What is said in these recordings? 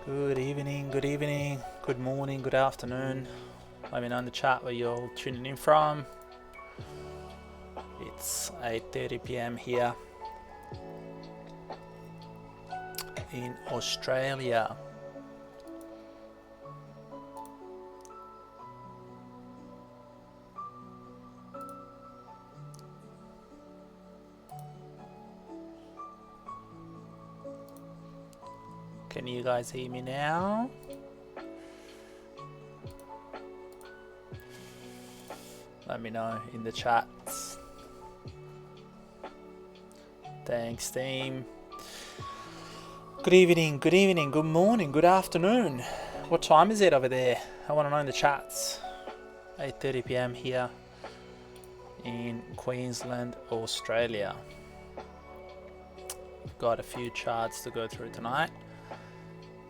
Good evening, good morning, good afternoon. Let me know in the chat where you're tuning in from. It's 8:30 p.m. here in Australia. Can you guys hear me now? Let me know in the chats. Thanks, team. Good evening, good morning, good afternoon. What time is it over there? I want to know in the chats. 8:30 p.m. here in Queensland, Australia. Got a few charts to go through tonight,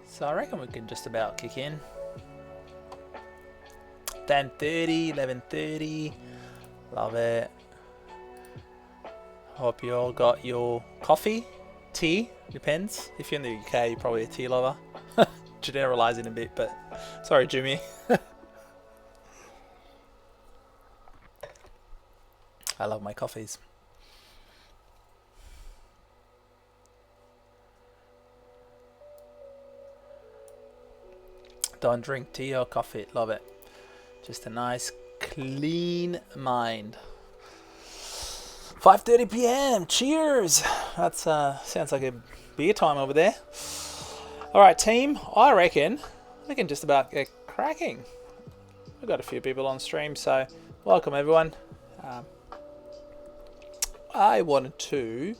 so I reckon we can just about kick in. 10:30, 11:30. Love it. Hope you all got your coffee, tea, depends. If you're in the UK, you're probably a tea lover. Generalizing a bit, but sorry, Jimmy. I love my coffees. Don't drink tea or coffee, love it. Just a nice clean mind. 5:30 p.m. Cheers. That's sounds like a beer time over there. All right, team. I reckon we can just about get cracking. We've got a few people on stream, so welcome everyone. I wanted to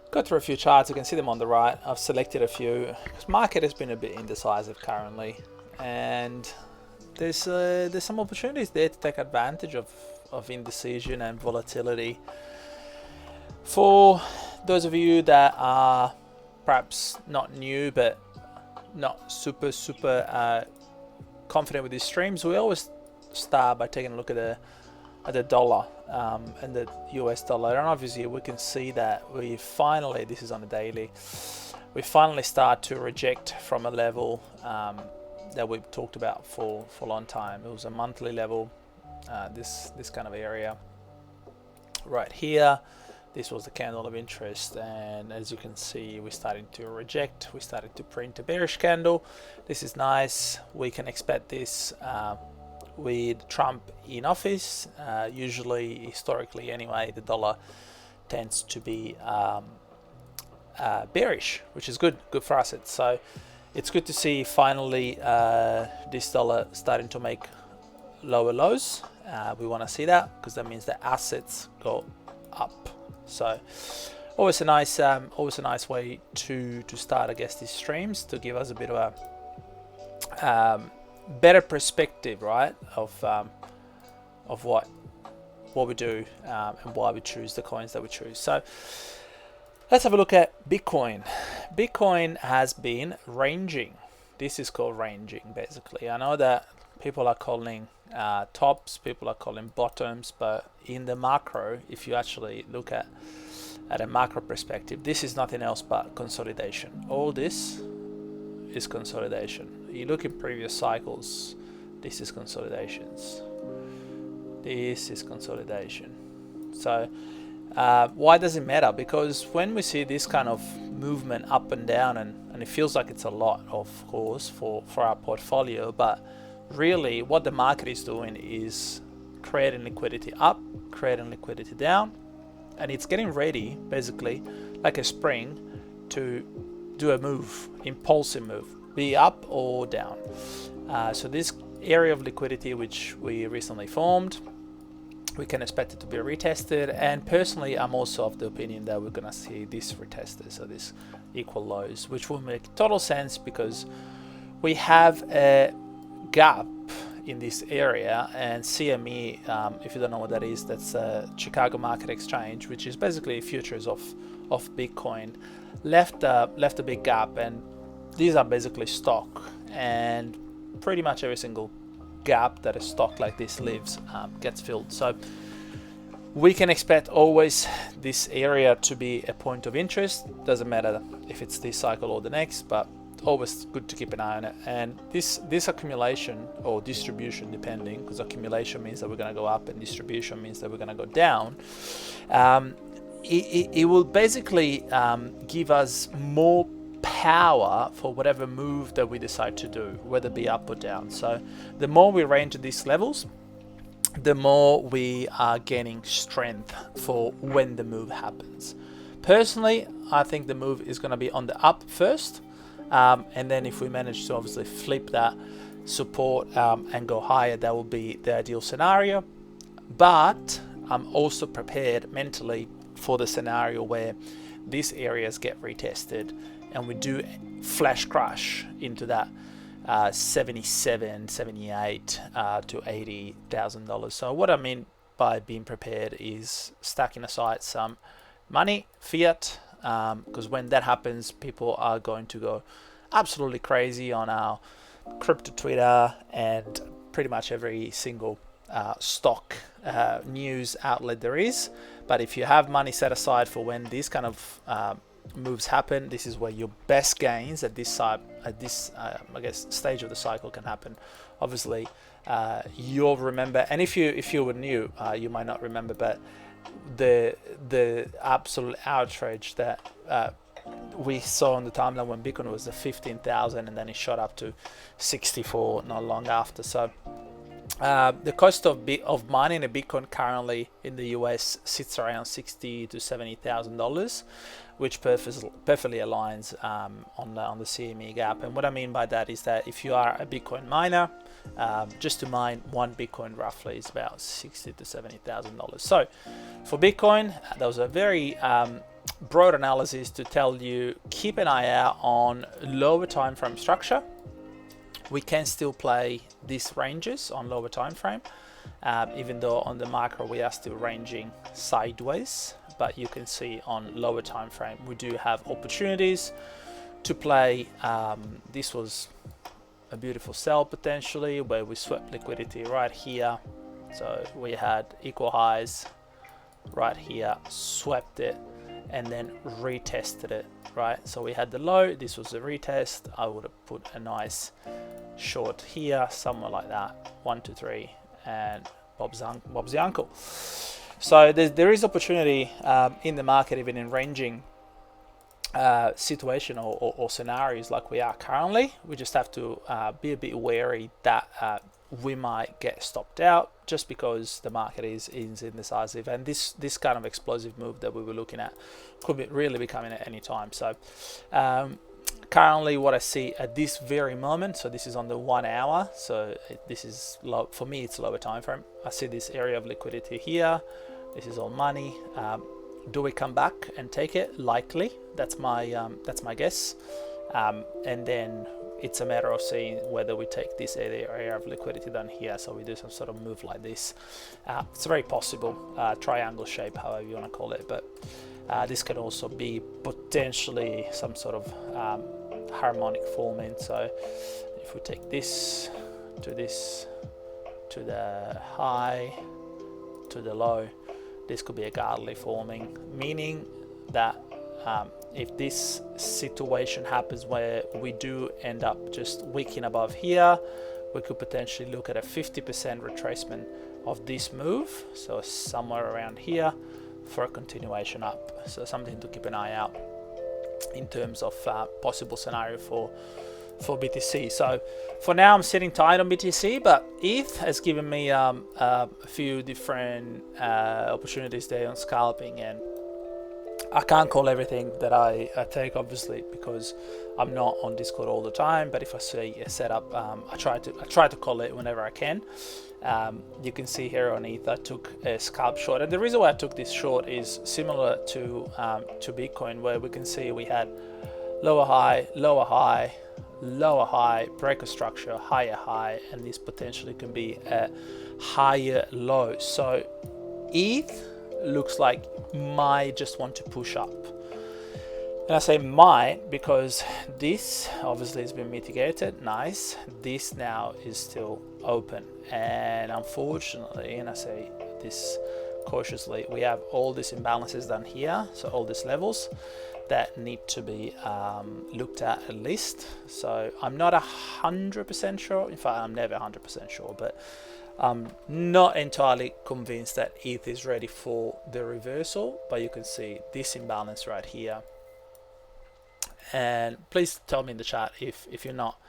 go through a few charts. You can see them on the right. I've selected a few because market has been a bit indecisive currently, and there's some opportunities there to take advantage of indecision and volatility. For those of you that are perhaps not new but not super confident with these streams, we always start by taking a look at the dollar and the US dollar, and obviously we can see that we finally, this is on a daily, we finally start to reject from a level that we've talked about for a long time. It was a monthly level, this kind of area right here. This was the candle of interest, and as you can see, we're starting to reject. We started to print a bearish candle. This is nice. We can expect this with Trump in office. Usually, historically anyway, the dollar tends to be bearish, which is good for assets. So it's good to see finally this dollar starting to make lower lows. We want to see that because that means the assets go up. So always a nice way to start, I guess, these streams, to give us a bit of a better perspective, right, of what we do and why we choose the coins that we choose. So let's have a look at Bitcoin. Bitcoin has been ranging. This is called ranging, basically. I know that people are calling tops, people are calling bottoms, but in the macro, if you actually look at a macro perspective, this is nothing else but consolidation. All this is consolidation. You look in previous cycles, this is consolidations. This is consolidation. So why does it matter? Because when we see this kind of movement up and down, and it feels like it's a lot, of course, for our portfolio, but really what the market is doing is creating liquidity up, creating liquidity down, and it's getting ready, basically like a spring, to do a move, impulsive move, be up or down. So this area of liquidity which we recently formed, we can expect it to be retested, and personally I'm also of the opinion that we're gonna see this retested, so this equal lows, which will make total sense because we have a gap in this area, and CME, if you don't know what that is, that's Chicago Market Exchange, which is basically futures of Bitcoin, left a big gap, and these are basically stock, and pretty much every single gap that a stock like this leaves gets filled. So we can expect always this area to be a point of interest. Doesn't matter if it's this cycle or the next, but always good to keep an eye on it. And this accumulation or distribution, depending, because accumulation means that we're going to go up and distribution means that we're going to go down, it will basically give us more power for whatever move that we decide to do, whether it be up or down. So the more we range at these levels, the more we are gaining strength for when the move happens. Personally, I think the move is going to be on the up first, and then if we manage to obviously flip that support and go higher, that will be the ideal scenario. But I'm also prepared mentally for the scenario where these areas get retested and we do flash crash into that 77, 78 to $80,000. So what I mean by being prepared is stacking aside some money, fiat, because when that happens, people are going to go absolutely crazy on our crypto Twitter and pretty much every single stock news outlet there is. But if you have money set aside for when these kind of moves happen, this is where your best gains at this I guess stage of the cycle can happen. Obviously, you'll remember, and if you were new, you might not remember, but the absolute outrage that we saw on the timeline when Bitcoin was at 15,000 and then it shot up to 64 not long after. So the cost of mining a Bitcoin currently in the US sits around $60,000 to $70,000, which perfectly aligns on the CME gap. And what I mean by that is that if you are a Bitcoin miner, just to mine one Bitcoin roughly is about $60,000 to $70,000. So for Bitcoin, that was a very broad analysis to tell you keep an eye out on lower time frame structure. We can still play these ranges on lower time frame, even though on the macro we are still ranging sideways. But you can see on lower time frame we do have opportunities to play. This was a beautiful sell potentially where we swept liquidity right here. So we had equal highs right here, swept it, and then retested it, right? So we had the low, this was a retest. I would have put a nice short here, somewhere like that, 1, 2, 3, and Bob's the uncle. So there is opportunity in the market, even in ranging situation or scenarios like we are currently. We just have to be a bit wary that we might get stopped out just because the market is indecisive, and this kind of explosive move that we were looking at could really be coming at any time. So currently what I see at this very moment, so this is on the 1 hour, so this is low for me, it's lower time frame. I see this area of liquidity here. This is all money. Do we come back and take it? Likely. That's my guess. And then it's a matter of seeing whether we take this area of liquidity down here, so we do some sort of move like this. It's very possible, triangle shape, however you want to call it, but this can also be potentially some sort of harmonic forming. So if we take this to the high, to the low, this could be a Gartley forming, meaning that if this situation happens where we do end up just wicking above here, we could potentially look at a 50% retracement of this move, so somewhere around here for a continuation up. So something to keep an eye out in terms of possible scenario for BTC. So for now I'm sitting tight on BTC, but ETH has given me a few different opportunities there on scalping, and I can't call everything that I take, obviously, because I'm not on Discord all the time. But if I see a setup, I try to call it whenever I can. You can see here on ETH I took a scalp short, and the reason why I took this short is similar to Bitcoin, where we can see we had lower high, lower high, lower high, breaker structure, higher high, and this potentially can be a higher low. So ETH looks like might just want to push up, and I say might because this obviously has been mitigated. Nice. This now is still open, and unfortunately, and I say this cautiously, we have all these imbalances down here, so all these levels. that need to be looked at least. So I'm not 100% sure. In fact, I'm never 100% sure, but I'm not entirely convinced that ETH is ready for the reversal. But you can see this imbalance right here. And please tell me in the chat if you're not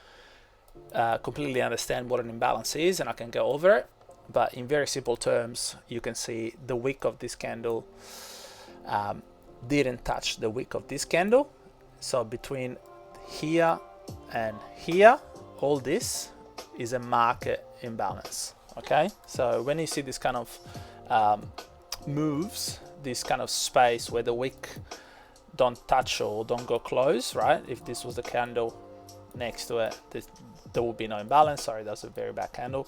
completely understand what an imbalance is, and I can go over it. But in very simple terms, you can see the wick of this candle didn't touch the wick of this candle. So between here and here, all this is a market imbalance. Okay, so when you see this kind of moves, this kind of space where the wick don't touch or don't go close, right? If this was the candle next to it, there would be no imbalance. Sorry, that's a very bad candle.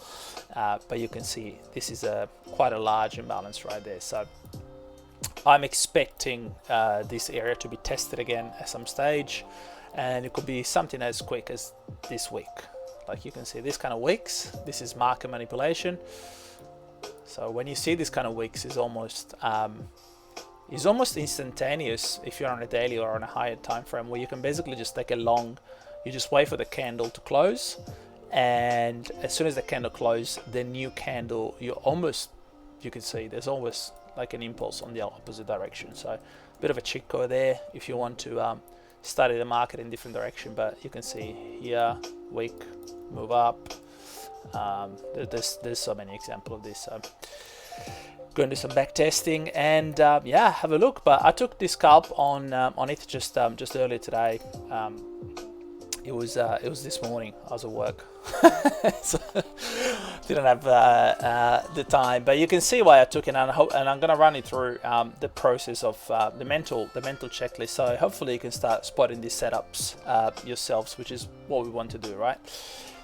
But you can see this is quite a large imbalance right there. So I'm expecting this area to be tested again at some stage, and it could be something as quick as this week. Like you can see this kind of wicks, this is market manipulation. So when you see this kind of wicks, is almost instantaneous if you're on a daily or on a higher time frame, where you can basically just take a long, you just wait for the candle to close, and as soon as the candle closes, the new candle, you can see there's always like an impulse on the opposite direction. So a bit of a cheat code there if you want to study the market in different direction. But you can see here, wick, move up. There's so many examples of this. So going to do some back testing and yeah, have a look. But I took this scalp on it just earlier today. It was this morning. I was at work, so didn't have the time. But you can see why I took it, and I'm gonna run you through the process of the mental checklist. So hopefully you can start spotting these setups yourselves, which is what we want to do, right?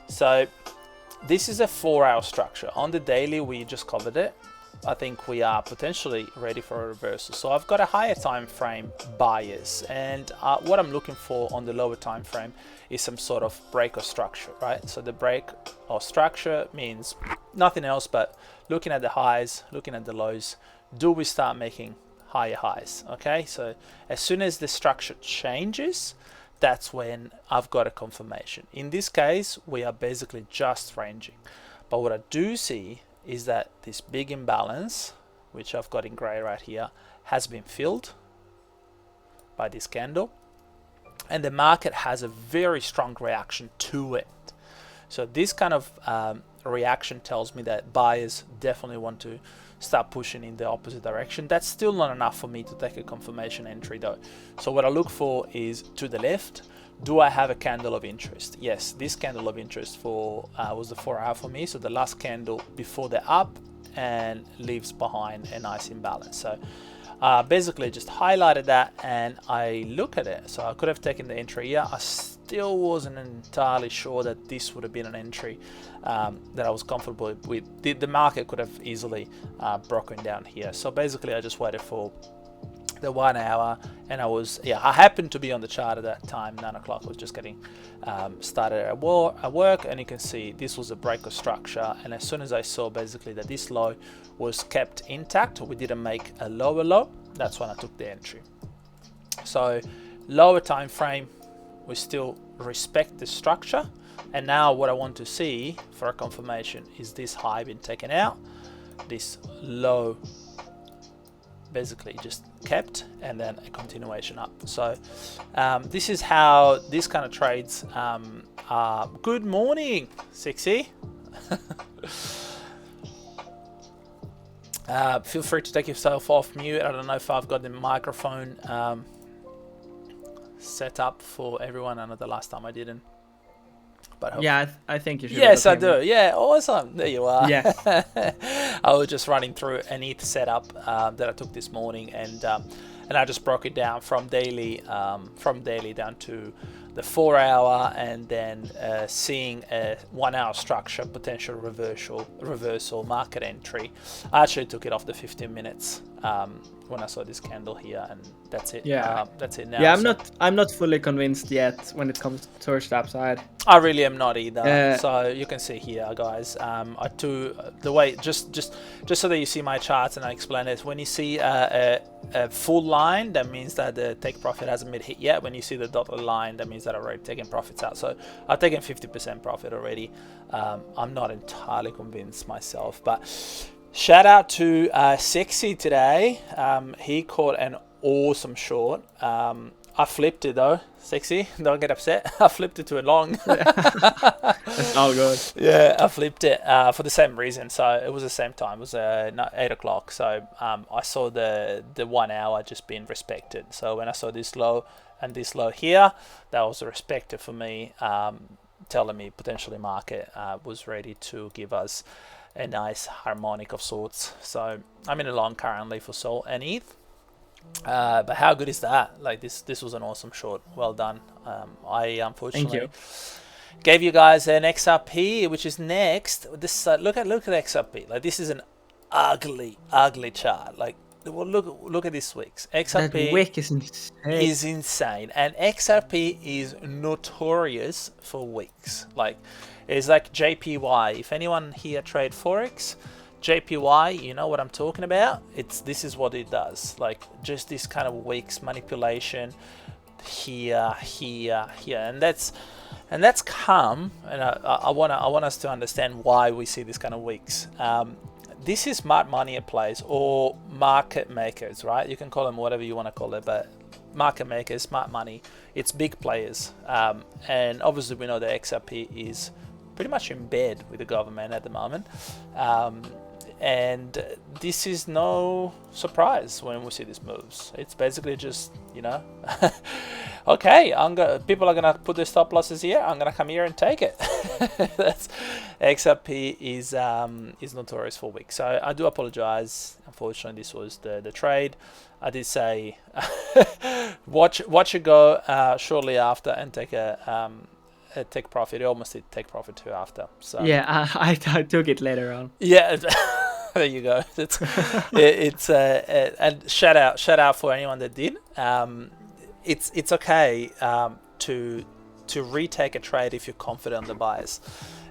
So this is a 4-hour structure. On the daily, we just covered it. I think we are potentially ready for a reversal. So I've got a higher time frame bias, and what I'm looking for on the lower time frame is some sort of break or structure, right? So the break or structure means nothing else but looking at the highs, looking at the lows. Do we start making higher highs? Okay, so as soon as the structure changes, that's when I've got a confirmation. In this case, we are basically just ranging. But what I do see is that this big imbalance, which I've got in gray right here, has been filled by this candle, and the market has a very strong reaction to it. So this kind of reaction tells me that buyers definitely want to start pushing in the opposite direction. That's still not enough for me to take a confirmation entry though. So what I look for is to the left. Do I have a candle of interest? Yes, this candle of interest for was the 4-hour for me. So the last candle before the up and leaves behind a nice imbalance. So basically just highlighted that and I look at it. So I could have taken the entry here. I still wasn't entirely sure that this would have been an entry that I was comfortable with. The market could have easily broken down here. So basically I just waited for the 1 hour, and I happened to be on the chart at that time. 9 o'clock. I was just getting started at work, and you can see this was a break of structure, and as soon as I saw basically that this low was kept intact, we didn't make a lower low, that's when I took the entry. So lower time frame, we still respect the structure, and now what I want to see for a confirmation is this high been taken out, this low basically just kept, and then a continuation up. So this is how this kind of trades are. Good morning, Sixy. Feel free to take yourself off mute. I don't know if I've got the microphone set up for everyone. I know the last time I didn't. But yeah, I think you should. Yes, I do. Yeah, awesome. There you are. Yeah. I was just running through an ETH setup that I took this morning, and I just broke it down from daily down to the 4 hour, and then seeing a 1 hour structure, potential reversal market entry. I actually took it off the 15 minutes when I saw this candle here, and that's it. That's it now. Yeah, I'm not fully convinced yet when it comes towards the upside. I really am not either. So you can see here, guys. I do the way just so that you see my charts and I explain it. When you see a full line, that means that the take profit hasn't been hit yet. When you see the dotted line, that means that I've already taken profits out. So I've taken 50% profit already. I'm not entirely convinced myself, but shout out to Sexy today. He caught an awesome short. I flipped it though. Sexy, don't get upset. I flipped it to a long. That's all good. Yeah, I flipped it for the same reason. So it was the same time. It was 8 o'clock. So I saw the 1 hour just being respected. So when I saw this low and this low here, that was respected for me, telling me potentially market was ready to give us a nice harmonic of sorts. So I'm in a long currently for Sol and ETH. But how good is that? Like this was an awesome short. Well done. I unfortunately gave you guys an XRP, which is next. This look at XRP. Like this is an ugly chart. Like well, look at this week's XRP. That wick is insane, and XRP is notorious for wicks. Like it's like JPY. If anyone here trade forex, JPY, you know what I'm talking about. This is what it does. Like just this kind of wicks manipulation here, and that's come. And I want us to understand why we see this kind of wicks. This is smart money plays or market makers, right? You can call them whatever you want to call it, but market makers, smart money, it's big players. And obviously we know that XRP is pretty much in bed with the government at the moment. And this is no surprise when we see these moves. It's basically just, you know, okay, people are gonna put their stop losses here. I'm gonna come here and take it. That's XRP is notorious for wicks. So I do apologize. Unfortunately, this was the trade. I did say watch it go shortly after and take take profit. I almost did take profit too after. So yeah, I took it later on. Yeah. There you go. It's and shout out for anyone that did. It's okay to retake a trade if you're confident on the bias,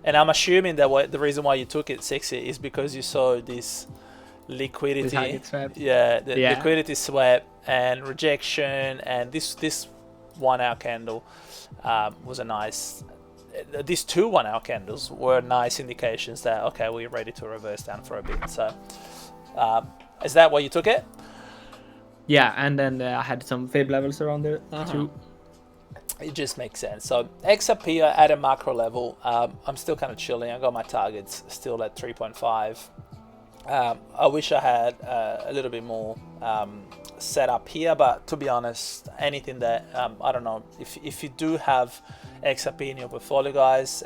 and I'm assuming that the reason why you took it 60 is because you saw this liquidity, liquidity swap and rejection, and this 1 hour candle was a nice. These two 1 hour candles were nice indications that okay, we're ready to reverse down for a bit. So is that why you took it? Yeah, and then I had some fib levels around there too. It just makes sense. So XRP at a macro level, I'm still kind of chilling. I got my targets still at 3.5. I wish I had a little bit more set up here, but to be honest, anything that I don't know, if you do have XRP in your portfolio, guys,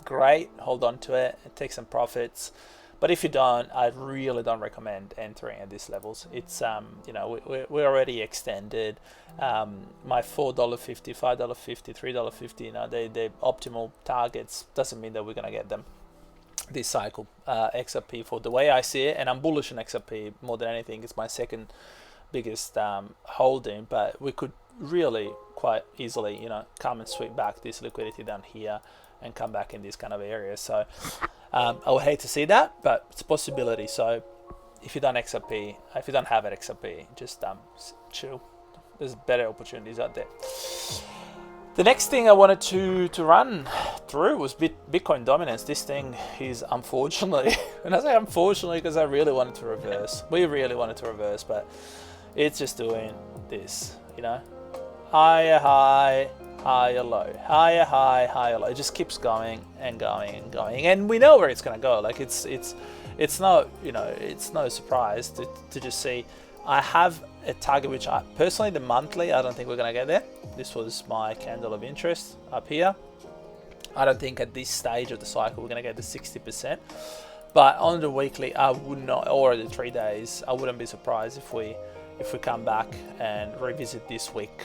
great, hold on to it and take some profits. But if you don't, I really don't recommend entering at these levels. It's you know, we're already extended. My $4.50, $5.50, $3.50, you know, they optimal targets. Doesn't mean that we're gonna get them this cycle. XRP, for the way I see it, and I'm bullish on XRP more than anything. It's my second biggest holding, but we could really quite easily, you know, come and sweep back this liquidity down here and come back in these kind of areas. So I would hate to see that, but it's a possibility. So if you don't have it XRP, just chill. There's better opportunities out there. The next thing I wanted to run through was Bitcoin Dominance. This thing is unfortunately, and I say unfortunately because I really wanted to reverse. We really wanted to reverse, but it's just doing this, you know, higher high, higher low, higher high, higher low. It just keeps going and going and going, and we know where it's gonna go. Like it's not, you know, it's no surprise to just see. I have a target which I personally, the monthly, I don't think we're gonna get there. This was my candle of interest up here. I don't think at this stage of the cycle we're gonna get the 60%, but on the weekly I would not, or the 3 days, I wouldn't be surprised if we come back and revisit this week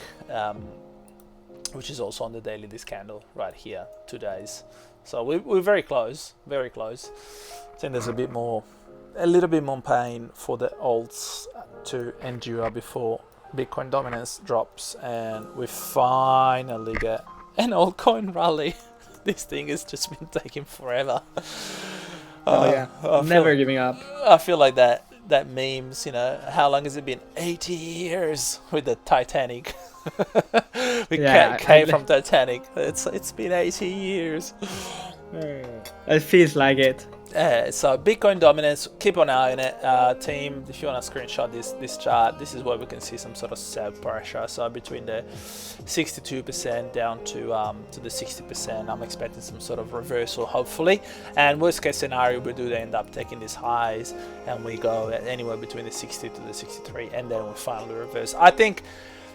which is also on the daily, this candle right here, 2 days. So we're very close, very close. I think there's a little bit more pain for the alts to endure before Bitcoin dominance drops, and we finally get an altcoin rally. This thing has just been taking forever. Oh yeah, never giving up. I feel like that memes, you know, how long has it been? 80 years with the Titanic. We came from Titanic. It's been 80 years. It feels like it. So Bitcoin dominance, keep an eye on it, team. If you want to screenshot this chart, this is where we can see some sort of sell pressure. So between the 62% down to the 60%, I'm expecting some sort of reversal, hopefully. And worst case scenario, we do end up taking these highs, and we go anywhere between the 60 to the 63, and then we finally reverse. I think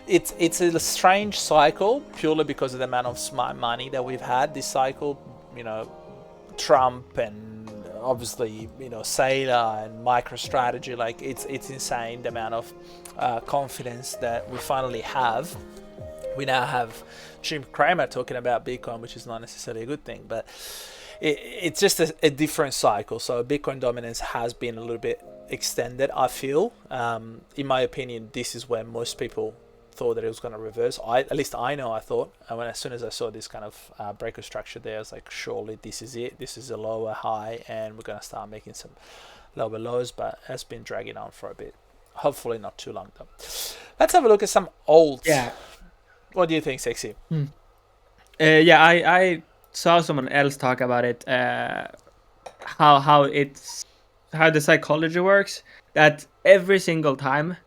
it's a strange cycle purely because of the amount of smart money that we've had this cycle. You know, Trump and obviously, you know, Sailor and MicroStrategy, like it's insane the amount of confidence that we finally have. We now have Jim Cramer talking about Bitcoin, which is not necessarily a good thing, but it's just a different cycle. So Bitcoin dominance has been a little bit extended, I feel. In my opinion, this is where most people thought that it was going to reverse. At least I know I thought, and as soon as I saw this kind of breaker structure there, I was like, surely this is it. This is a lower high, and we're going to start making some lower lows, but it's been dragging on for a bit. Hopefully not too long though. Let's have a look at some alts. Yeah. What do you think, Sexy? Yeah, I saw someone else talk about it. How the psychology works. That every single time,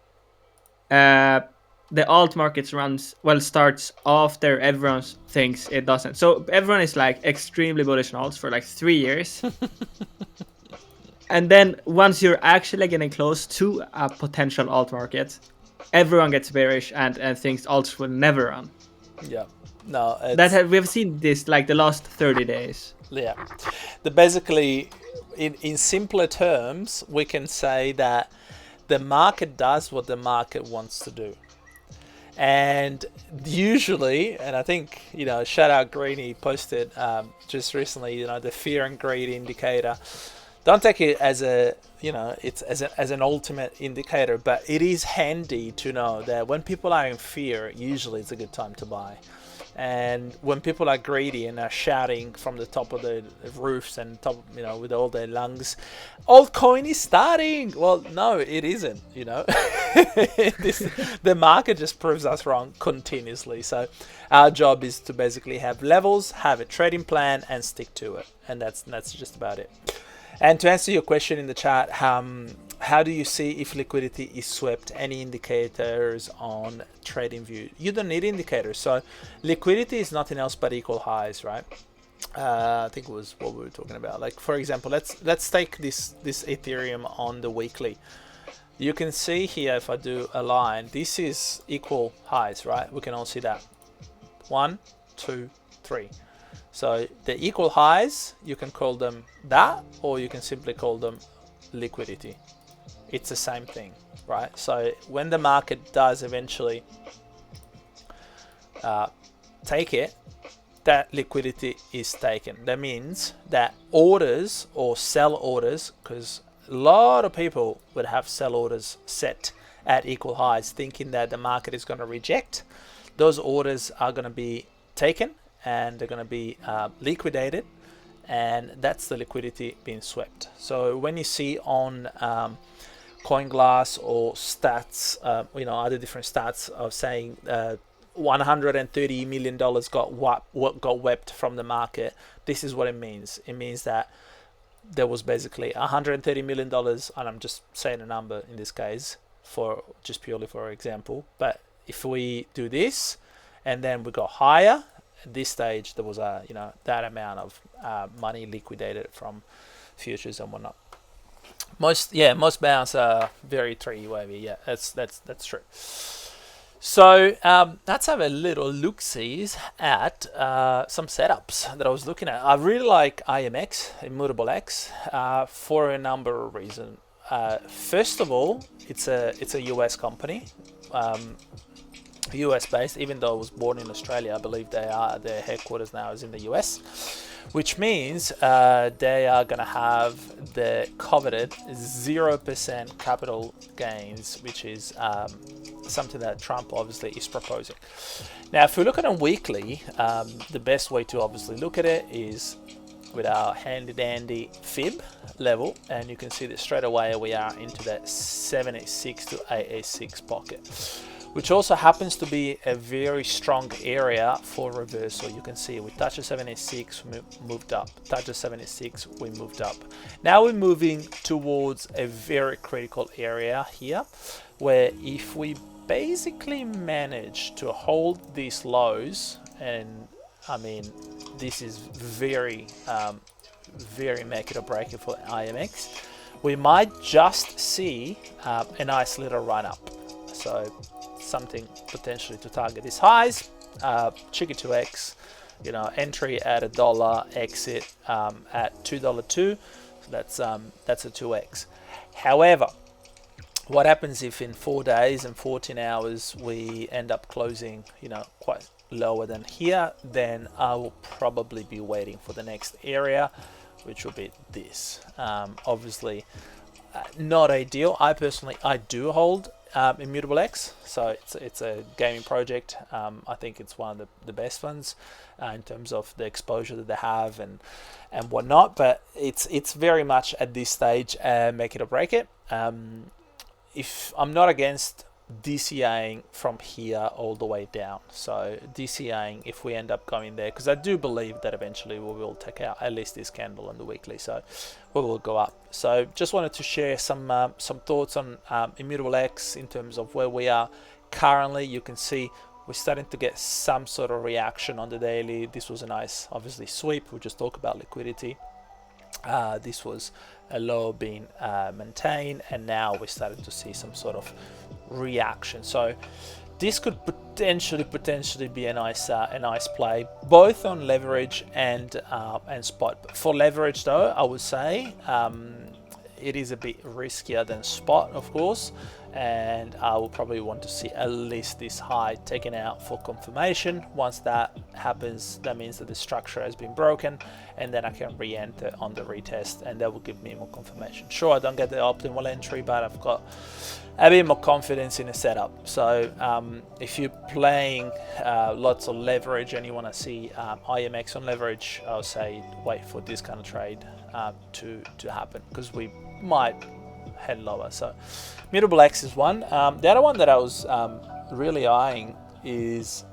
the alt market starts after everyone thinks it doesn't. So everyone is like extremely bullish on alts for like 3 years. And then once you're actually getting close to a potential alt market, everyone gets bearish and thinks alts will never run. Yeah. No, we've seen this like the last 30 days. Yeah. Basically, in simpler terms, we can say that the market does what the market wants to do. And usually, and I think, you know, shout out Greeny posted just recently, you know, the fear and greed indicator. Don't take it as a, you know, it's as an ultimate indicator, but it is handy to know that when people are in fear, usually it's a good time to buy. And when people are greedy and are shouting from the top of the roofs and top, you know, with all their lungs, altcoin is starting. Well, no, it isn't. You know, the market just proves us wrong continuously. So our job is to basically have levels, have a trading plan, and stick to it. And that's just about it. And to answer your question in the chat, how do you see if liquidity is swept? Any indicators on TradingView? You don't need indicators. So liquidity is nothing else but equal highs, right? I think it was what we were talking about. Like, for example, let's take this Ethereum on the weekly. You can see here, if I do a line, this is equal highs, right? We can all see that. 1, 2, 3. So the equal highs, you can call them that, or you can simply call them liquidity. It's the same thing, right? So when the market does eventually take it, that liquidity is taken. That means that orders or sell orders, because a lot of people would have sell orders set at equal highs, thinking that the market is going to reject. Those orders are going to be taken and they're going to be liquidated, and that's the liquidity being swept. So when you see on CoinGlass or stats, you know, other different stats of saying $130 million got wept from the market, this is what it means. It means that there was basically $130 million, and I'm just saying a number in this case for just purely for example. But if we do this and then we go higher, at this stage there was a, you know, that amount of money liquidated from futures and whatnot. Most bounce are very 3 wavy. Yeah, that's true. So let's have a little look-sees at some setups that I was looking at. I really like IMX, Immutable X, for a number of reasons. First of all, it's a US company. US based, even though it was born in Australia. I believe their headquarters now is in the US, which means they are going to have the coveted 0% capital gains, which is something that Trump obviously is proposing. Now, if we look at a weekly, the best way to obviously look at it is with our handy dandy fib level, and you can see that straight away we are into that 786 to 886 pocket, which also happens to be a very strong area for reversal. You can see we touched the 786, we moved up, touched the 786, we moved up. Now we're moving towards a very critical area here, where if we basically manage to hold these lows, and I mean, this is very, very make it or break it for IMX, we might just see a nice little run up. So something potentially to target these highs, cheeky 2x, you know, entry at $1, exit at $2.02. So that's a 2x. However, what happens if in 4 days and 14 hours we end up closing, you know, quite lower than here? Then I will probably be waiting for the next area, which will be this. Obviously, not ideal. I personally do hold Immutable X, so it's a gaming project. I think it's one of the best ones in terms of the exposure that they have and whatnot. But it's very much at this stage make it or break it. If I'm not against DCAing from here all the way down, so DCAing if we end up going there, because I do believe that eventually we will take out at least this candle on the weekly, so we will go up. So just wanted to share some thoughts on Immutable X in terms of where we are currently. You can see we're starting to get some sort of reaction on the daily. This was a nice, obviously, sweep. We just talked about liquidity. This was a low being maintained, and now we're starting to see some sort of reaction. So this could potentially be a nice play, both on leverage and spot. But for leverage though, I would say it is a bit riskier than spot, of course, and I will probably want to see at least this high taken out for confirmation. Once that happens, that means that the structure has been broken, and then I can re-enter on the retest, and that will give me more confirmation. Sure, I don't get the optimal entry, but I've got a bit more confidence in the setup. So if you're playing lots of leverage and you want to see IMX on leverage, I'll say wait for this kind of trade to happen, because we might head lower. So Immutable X is one. The other one that I was really eyeing is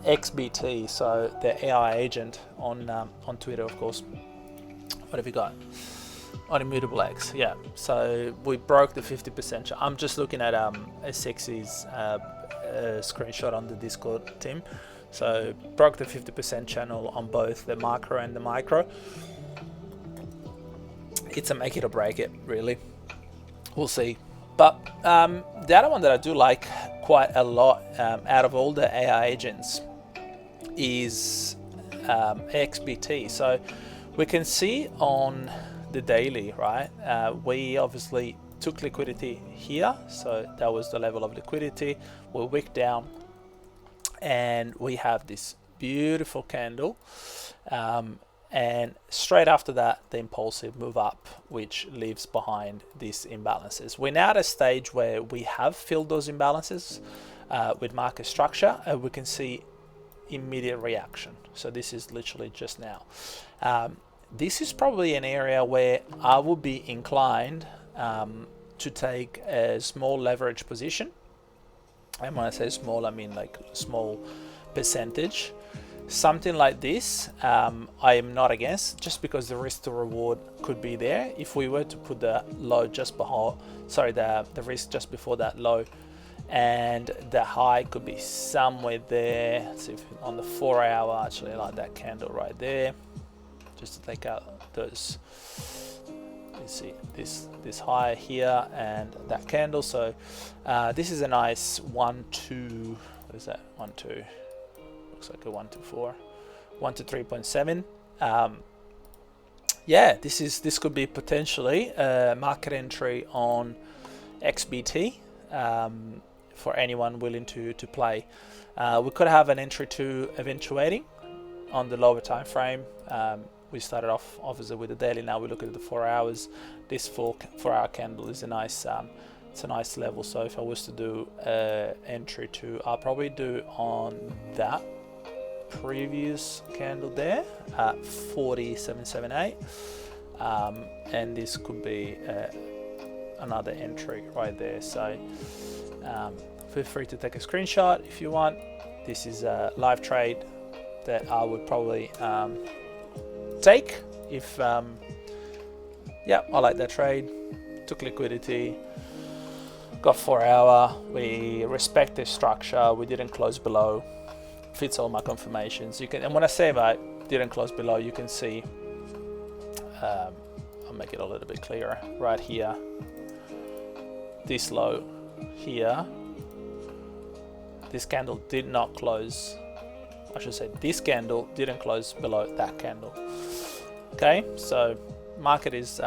AIXBT, so the AI agent on Twitter, of course. What have you got on Immutable X? Yeah, so we broke the 50%. I'm just looking at S6's screenshot on the Discord team. So broke the 50% channel on both the macro and the micro. It's a make it or break it, really. We'll see. But the other one that I do like quite a lot out of all the AI agents is AIXBT. So we can see on the daily, right? We obviously took liquidity here, so that was the level of liquidity. We'll wick down, and we have this beautiful candle. And straight after that, the impulsive move up, which leaves behind these imbalances. We're now at a stage where we have filled those imbalances with market structure, and we can see immediate reaction. So this is literally just now. This is probably an area where I would be inclined to take a small leverage position. And when I say small, I mean like small percentage. Something like this, I am not against, just because the risk to reward could be there. If we were to put the low just below, sorry, the risk just before that low, and the high could be somewhere there. Let's see if on the 4 hour, actually, I like that candle right there, just to take out those. You see this high here and that candle. So this is a nice 1 2. What is that? 1 2. Like a 1 to 4, 1 to 3.7. Yeah, this could be potentially a market entry on XBT. for anyone willing to play. We could have an entry to eventuating on the lower time frame. We started off obviously with the daily. Now we look at the 4 hours. This 4 hour candle is a nice it's a nice level. So if I was to do entry to, I'll probably do on that previous candle there at 47.78, and this could be another entry right there. So feel free to take a screenshot if you want. This is a live trade that I would probably take if yeah, I like that trade. Took liquidity, got 4 hour. We respect this structure. We didn't close below. Fits all my confirmations. You can, and when I say about didn't close below, you can see I'll make it a little bit clearer right here. This low here, this candle did not close, I should say this candle didn't close below that candle. Okay, so market is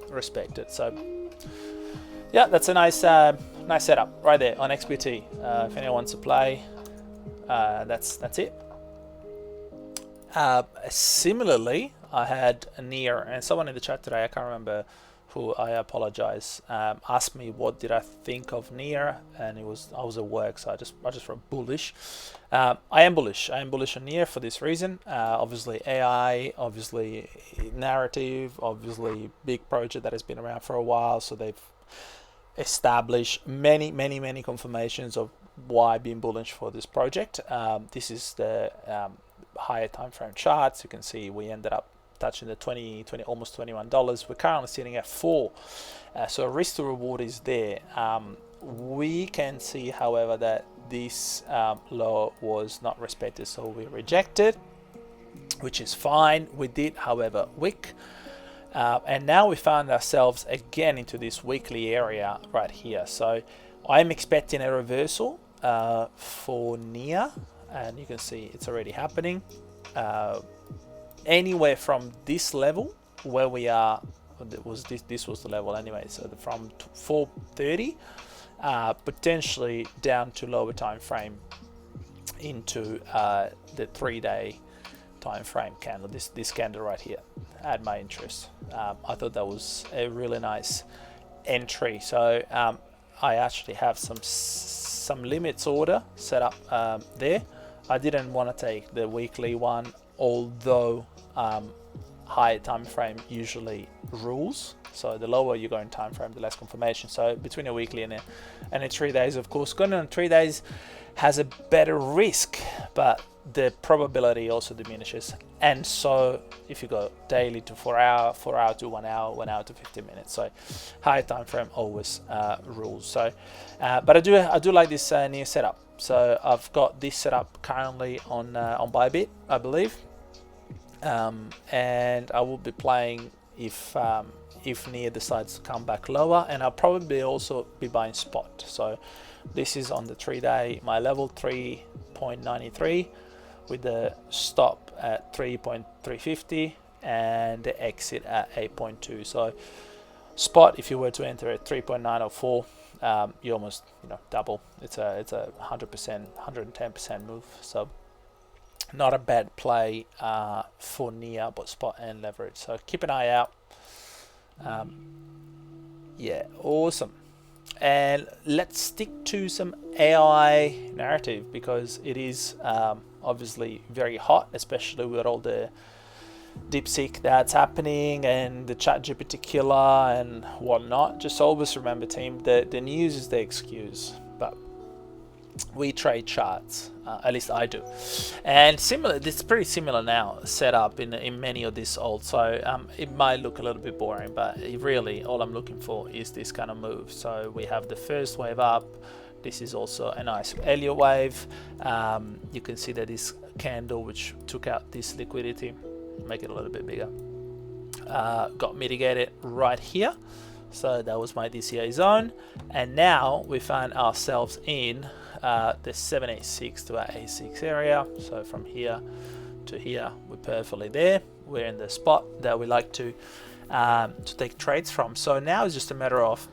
respected. So yeah, that's a nice nice setup right there on XBT. If anyone wants to play, that's it. Similarly, I had a near, and someone in the chat today, I can't remember who, I apologize, asked me what did I think of near, and I was at work, so I just wrote bullish. I am bullish on near for this reason. Obviously AI, obviously narrative, obviously big project that has been around for a while, so they've established many confirmations of why being bullish for this project. This is the higher time frame charts. You can see we ended up touching the 20 almost $21. We're currently sitting at 4, so risk to reward is there. We can see, however, that this low was not respected, so we rejected, which is fine. We did, however, wick, and now we found ourselves again into this weekly area right here. So I'm expecting a reversal for near, and you can see it's already happening. Anywhere from this level where we are, this was the level anyway, so from 430 potentially down to lower time frame into the 3-day time frame candle. This candle right here had my interest. I thought that was a really nice entry. So I actually have some limits order set up there. I didn't want to take the weekly one, although higher time frame usually rules. So the lower you go in time frame, the less confirmation. So between a weekly and a 3 days, of course, going on 3 days has a better risk, but the probability also diminishes. And so if you go daily to 4 hour, 4 hour to 1 hour, 1 hour to 15 minutes, so higher time frame always rules. So but I do like this near setup. So I've got this setup currently on Bybit, I believe, and I will be playing if near decides to come back lower, and I'll probably also be buying spot. So this is on the 3-day, my level 3.93 with the stop at 3.350 and the exit at 8.2. So spot, if you were to enter at 3.904, you almost double. It's a 100%, 110% move. So not a bad play for near, but spot and leverage. So keep an eye out. Yeah, awesome. And let's stick to some AI narrative, because it is obviously very hot, especially with all the DeepSeek that's happening and the ChatGPT killer and whatnot. Just always remember, team, that the news is the excuse, but we trade charts, at least I do. And similar, it's pretty similar now set up in many of these alts. So it might look a little bit boring, but really all I'm looking for is this kind of move. So we have the first wave up. This is also a nice Elliott wave. You can see that this candle, which took out this liquidity, make it a little bit bigger, got mitigated right here. So that was my DCA zone, and now we find ourselves in the 786 to 886 area. So from here to here, we're perfectly there. We're in the spot that we like to take trades from. So now it's just a matter of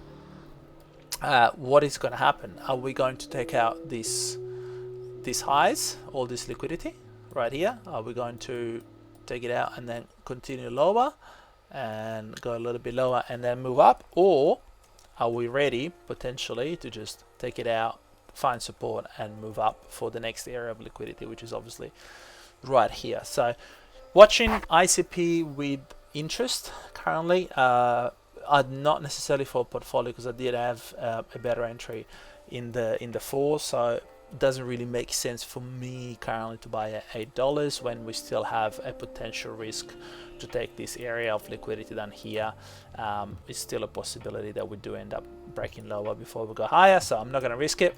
what is going to happen? Are we going to take out these highs, all this liquidity right here? Are we going to take it out and then continue lower and go a little bit lower and then move up? Or are we ready potentially to just take it out, find support and move up for the next area of liquidity, which is obviously right here? So watching ICP with interest currently. Not necessarily for a portfolio, because I did have a better entry in the fall, so it doesn't really make sense for me currently to buy at $8 when we still have a potential risk to take this area of liquidity down here. It's still a possibility that we do end up breaking lower before we go higher, so I'm not going to risk it.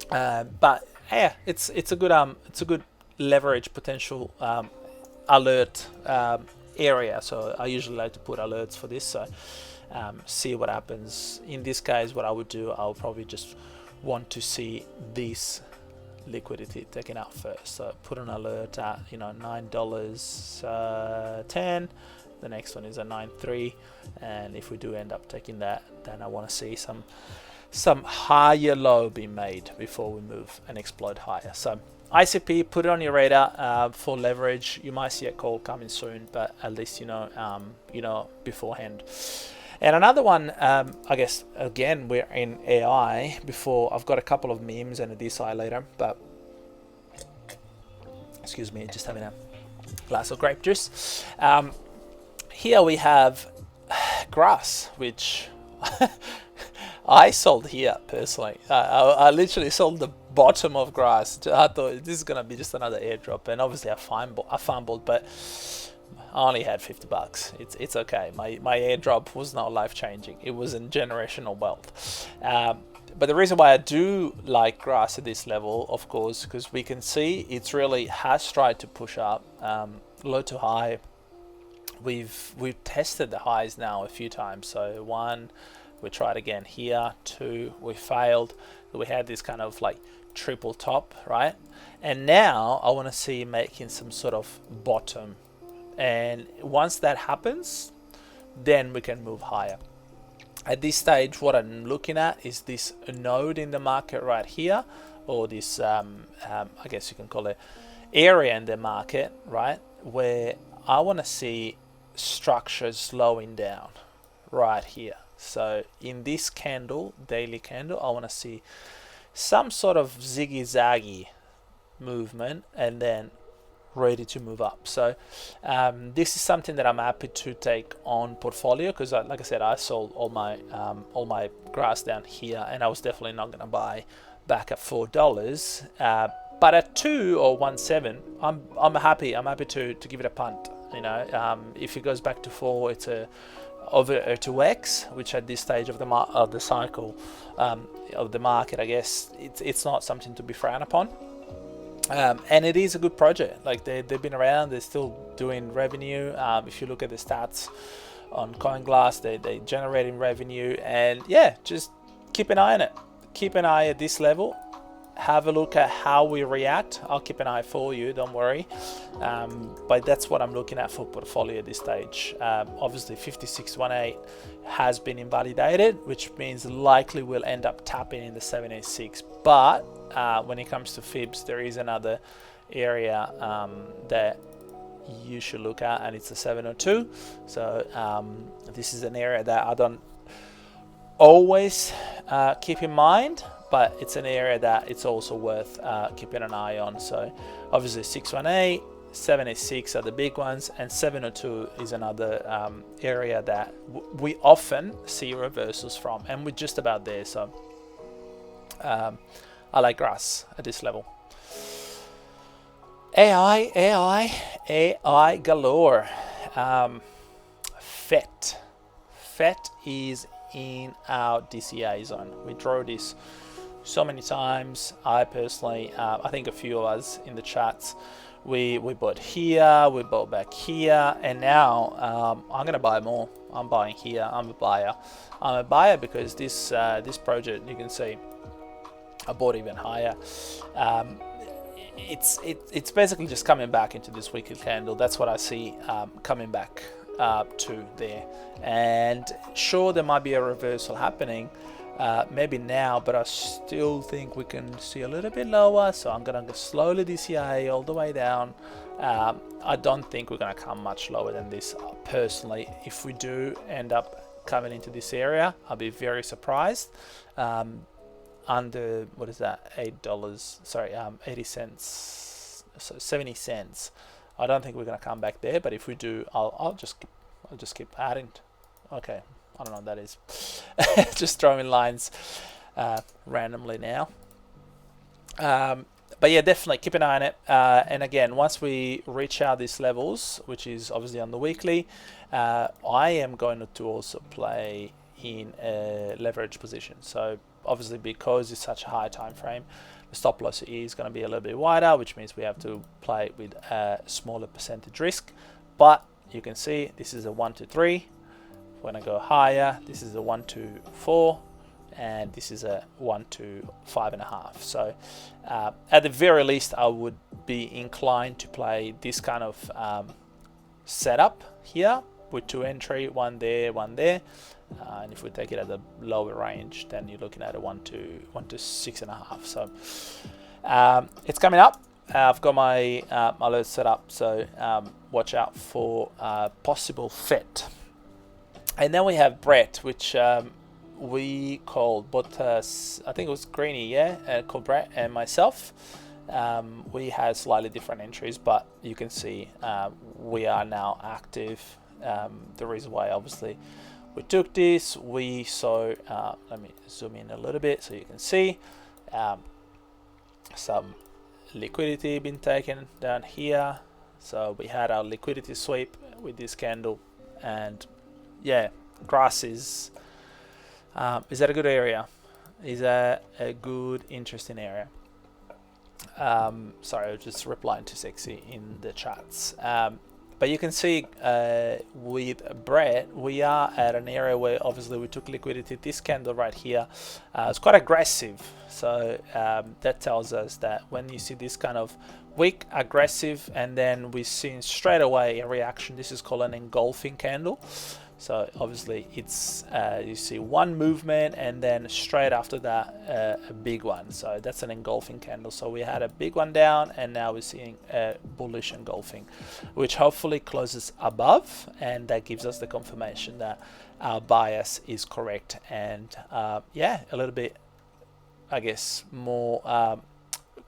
But yeah, it's a good leverage potential alert area. So I usually like to put alerts for this, so see what happens. In this case, what I would do, I'll probably just want to see this liquidity taken out first. So put an alert at $9.10. The next one is a 9.3, and if we do end up taking that, then I want to see some higher low being made before we move and explode higher. So ICP, put it on your radar for leverage. You might see a call coming soon, but at least you know beforehand. And another one, I guess again we're in AI. Before, I've got a couple of memes and a DSI later, but excuse me, just having a glass of grape juice. Here we have grass, which I sold here personally. I literally sold the bottom of grass. I thought this is gonna be just another airdrop, and obviously I fumbled, but I only had $50. It's okay. My airdrop was not life changing. It was in generational wealth. But the reason why I do like grass at this level, of course, because we can see it's really has tried to push up low to high. We've tested the highs now a few times. So 1, we tried again here. 2, we failed. We had this kind of like triple top, right? And now I want to see making some sort of bottom. And once that happens, then we can move higher. At this stage, what I'm looking at is this node in the market right here, or this, I guess you can call it area in the market, right? Where I want to see structures slowing down right here. So in this candle, daily candle, I want to see some sort of ziggy-zaggy movement and then ready to move up. So this is something that I'm happy to take on portfolio, because like I said, I sold all my grass down here, and I was definitely not going to buy back at $4. But at 2 or 1.7, I'm happy to give it a punt. If it goes back to 4, it's over a 2x, which at this stage of the cycle of the market, I guess it's not something to be frowned upon. And it is a good project. Like they've been around, they're still doing revenue. If you look at the stats on CoinGlass, they generating revenue, and yeah, just keep an eye on it. Keep an eye at this level. Have a look at how we react. I'll keep an eye for you, don't worry. But that's what I'm looking at for portfolio at this stage. Obviously 5618 has been invalidated, which means likely we'll end up tapping in the 786. But when it comes to fibs, there is another area that you should look at, and it's the 702. So this is an area that I don't always keep in mind, but it's an area that it's also worth keeping an eye on. So obviously 618, 786 are the big ones, and 702 is another area that we often see reversals from, and we're just about there. So I like grass at this level. AI galore. FET is in our DCA zone. We draw this so many times. I personally, I think a few of us in the chats, we bought here, we bought back here, and now I'm gonna buy more. I'm buying here. I'm a buyer. I'm a buyer because this project, you can see I bought even higher. It's basically just coming back into this wicked candle. That's what I see coming back to there. And sure, there might be a reversal happening, maybe now, but I still think we can see a little bit lower, so I'm gonna go slowly DCA all the way down. I don't think we're gonna come much lower than this personally. If we do end up coming into this area, I'll be very surprised. Under, what is that, $8, sorry, 80 cents, so 70 cents. I don't think we're gonna come back there, but if we do, I'll just keep adding. Okay, I don't know what that is. Just throwing lines randomly now. But yeah, definitely keep an eye on it. And again, once we reach out these levels, which is obviously on the weekly, I am going to also play in a leverage position. So obviously, because it's such a high time frame, the stop loss is going to be a little bit wider, which means we have to play with a smaller percentage risk. But you can see this is a 1 to 3. When I go higher, this is a 1 to 4, and this is a 1 to 5.5. So at the very least, I would be inclined to play this kind of setup here with 2 entry, 1 there, 1 there. And if we take it at the lower range, then you're looking at a 1 to 6.5. So it's coming up. I've got my alerts set up, so watch out for possible FET. And then we have Brett, which we called both, I think it was Greeny, yeah, called Brett and myself. We had slightly different entries, but you can see we are now active. The reason why, obviously, we took this, we saw, let me zoom in a little bit so you can see some liquidity being taken down here. So we had our liquidity sweep with this candle, and yeah, grass is that a good area? Is that a good, interesting area? Sorry, I was just replying to Sexy in the chats. But you can see with Brett, we are at an area where obviously we took liquidity. This candle right here is quite aggressive. So that tells us that when you see this kind of weak, aggressive, and then we see straight away a reaction, this is called an engulfing candle. So obviously it's you see one movement and then straight after that a big one. So that's an engulfing candle. So we had a big one down, and now we're seeing a bullish engulfing, which hopefully closes above, and that gives us the confirmation that our bias is correct. And yeah, a little bit, I guess, more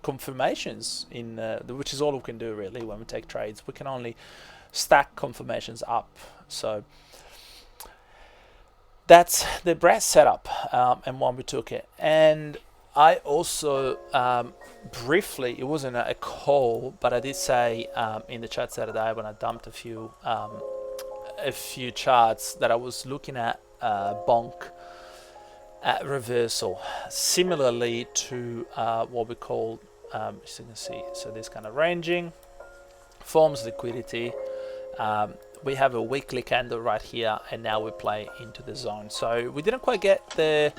confirmations in which is all we can do really when we take trades. We can only stack confirmations up. So that's the Brett setup and when we took it. And I also briefly, it wasn't a call, but I did say in the chat Saturday when I dumped a few charts that I was looking at BONK at reversal, similarly to what we call, as you can see, so this kind of ranging, forms liquidity. We have a weekly candle right here, and now we play into the zone. So we didn't quite get the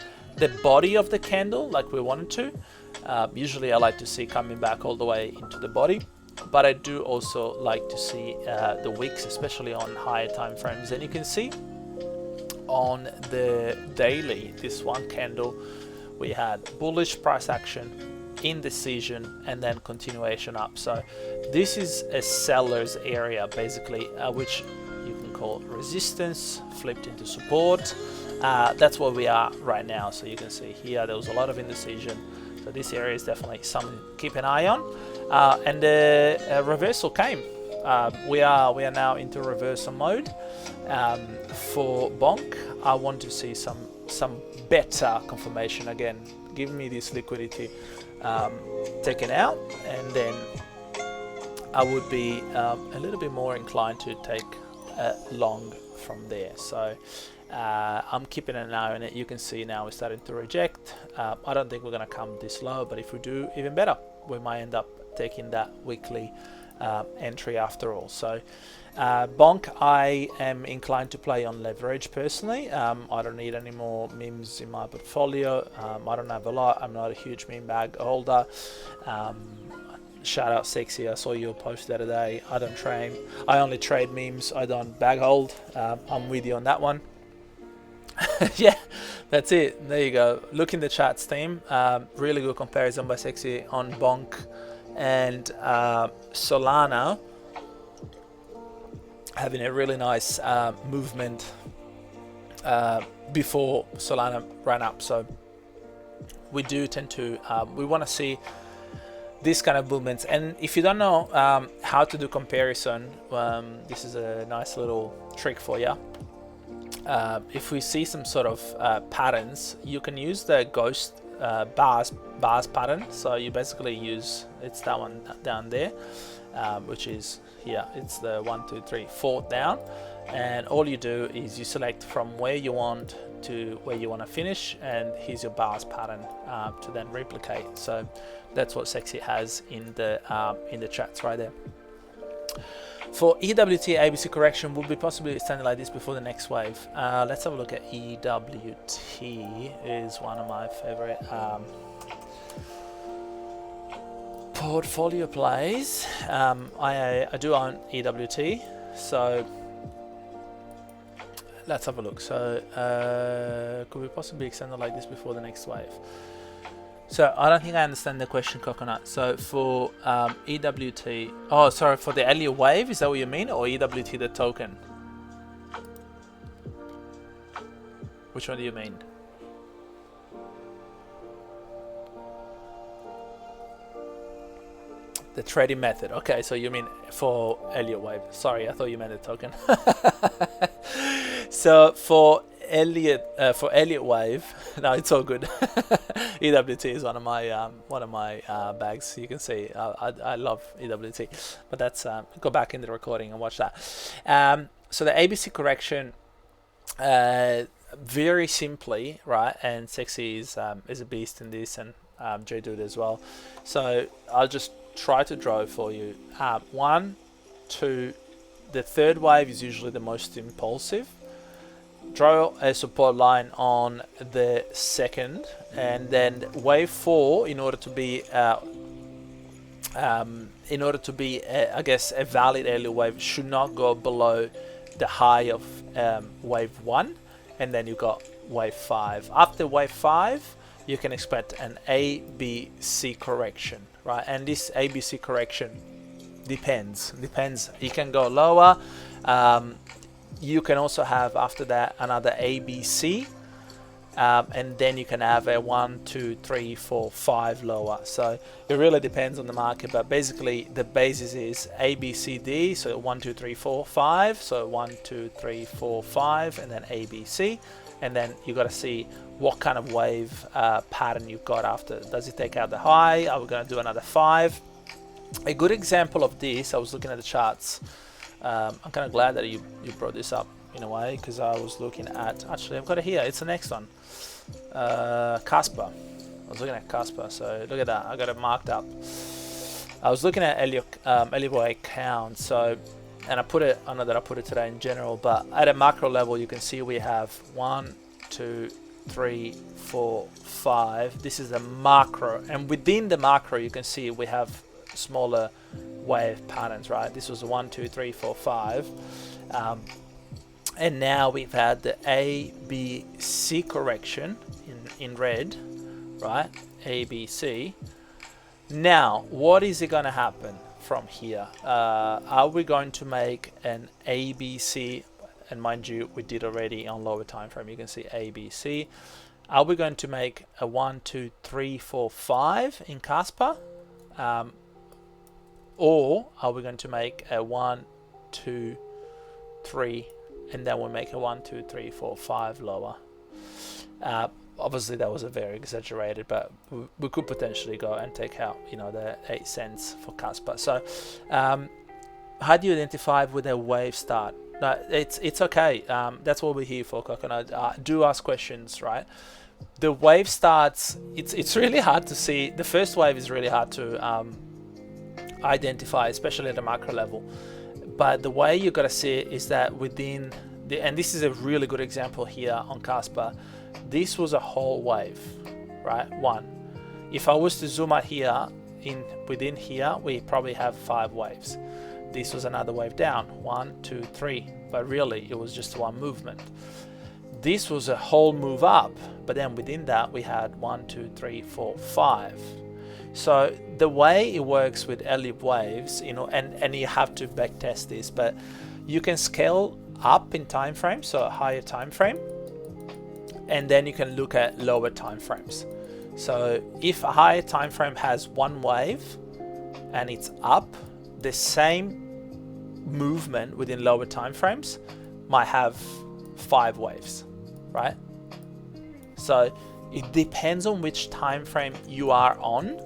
body of the candle like we wanted to. Usually I like to see coming back all the way into the body, but I do also like to see the wicks, especially on higher time frames. And you can see on the daily, this one candle, we had bullish price action, indecision, and then continuation up. So this is a seller's area basically, which you can call resistance flipped into support. That's where we are right now. So you can see here there was a lot of indecision, so this area is definitely something to keep an eye on. And the reversal came. We are now into reversal mode. For BONK, I want to see some better confirmation again. Give me this liquidity taken out, and then I would be a little bit more inclined to take long from there. So I'm keeping an eye on it. You can see now we're starting to reject. I don't think we're going to come this low, but if we do, even better. We might end up taking that weekly entry after all. So BONK, I am inclined to play on leverage personally. I don't need any more memes in my portfolio. I don't have a lot. I'm not a huge meme bag holder. Shout out Sexy, I saw your post the other day. I don't trade. I only trade memes. I don't bag hold. I'm with you on that one. Yeah, That's it. There you go. Look in the chats, team. Really good comparison by Sexy on BONK and Solana, having a really nice movement before Solana ran up. So we do tend to we want to see this kind of movements. And if you don't know how to do comparison, this is a nice little trick for you. If we see some sort of patterns, you can use the ghost bars pattern. So you basically use, it's that one down there, which is here. It's the 1, 2, 3, 4 down, and all you do is you select from where you want to where you want to finish, and here's your bars pattern to then replicate. So that's what Sexy has in the chats right there. For EWT, ABC correction will be possibly standing like this before the next wave. Let's have a look at EWT. Is one of my favorite portfolio plays. I do own EWT, so let's have a look. So could we possibly extend it like this before the next wave? So I don't think I understand the question, Coconut. So for EWT, oh sorry, for the Elliott wave, is that what you mean, or EWT the token? Which one do you mean? The trading method. Okay, so you mean for Elliott wave. Sorry, I thought you meant the token. So for Elliott wave, no, it's all good. EWT is one of my bags. You can see I love EWT, but that's go back in the recording and watch that. So the ABC correction, very simply, right? And Sexy is a beast in this, and J Dude as well. So I'll just try to draw for you. 1, 2, the third wave is usually the most impulsive. Draw a support line on the second, and then wave 4, in order to be I guess a valid Elliott wave, should not go below the high of wave 1, and then you got wave 5. After wave 5, you can expect an ABC correction, right? And this ABC correction depends. You can go lower. You can also have after that another ABC, and then you can have a 1, 2, 3, 4, 5 lower. So it really depends on the market, but basically the basis is ABCD. So 1, 2, 3, 4, 5. So 1, 2, 3, 4, 5, and then ABC, and then you got to see what kind of wave pattern you've got after. Does it take out the high? Are we going to do another 5? A good example of this, I was looking at the charts. I'm kind of glad that you brought this up in a way, because I was looking at, actually I've got it here, it's the next one, Casper. I was looking at Casper, so look at that, I got it marked up. I was looking at Elliott wave count, so, and I put it, I know that I put it today in general, but at a macro level you can see we have 1, 2, 3, 4, 5. This is the macro, and within the macro you can see we have smaller wave patterns, right? This was 1, 2, 3, 4, 5, and now we've had the ABC correction in red, right? ABC. Now what is it going to happen from here? Are we going to make an ABC? And mind you, we did already on lower time frame. You can see ABC. Are we going to make a 1, 2, 3, 4, 5 in Casper? Or are we going to make a 1, 2, 3, and then we'll make a 1, 2, 3, 4, 5 lower? Obviously that was a very exaggerated, but we could potentially go and take out, you know, the 8 cents for Casper. So how do you identify with a wave start? No, it's okay. That's what we're here for, Coconut. Do ask questions, right? The wave starts, it's really hard to see. The first wave is really hard to identify, especially at the macro level. But the way you got to see it is that within the, and this is a really good example here on Casper, this was a whole wave, right? 1. If I was to zoom out here, within here, we probably have 5 waves. This was another wave down, 1, 2, 3, but really it was just one movement. this was a whole move up, but then within that we had 1, 2, 3, 4, 5. So the way it works with elliptic waves, you know, and you have to backtest this, but you can scale up in time frame, so a higher time frame, and then you can look at lower time frames. So if a higher time frame has one wave and it's up, the same movement within lower time frames might have 5 waves, right? So it depends on which time frame you are on.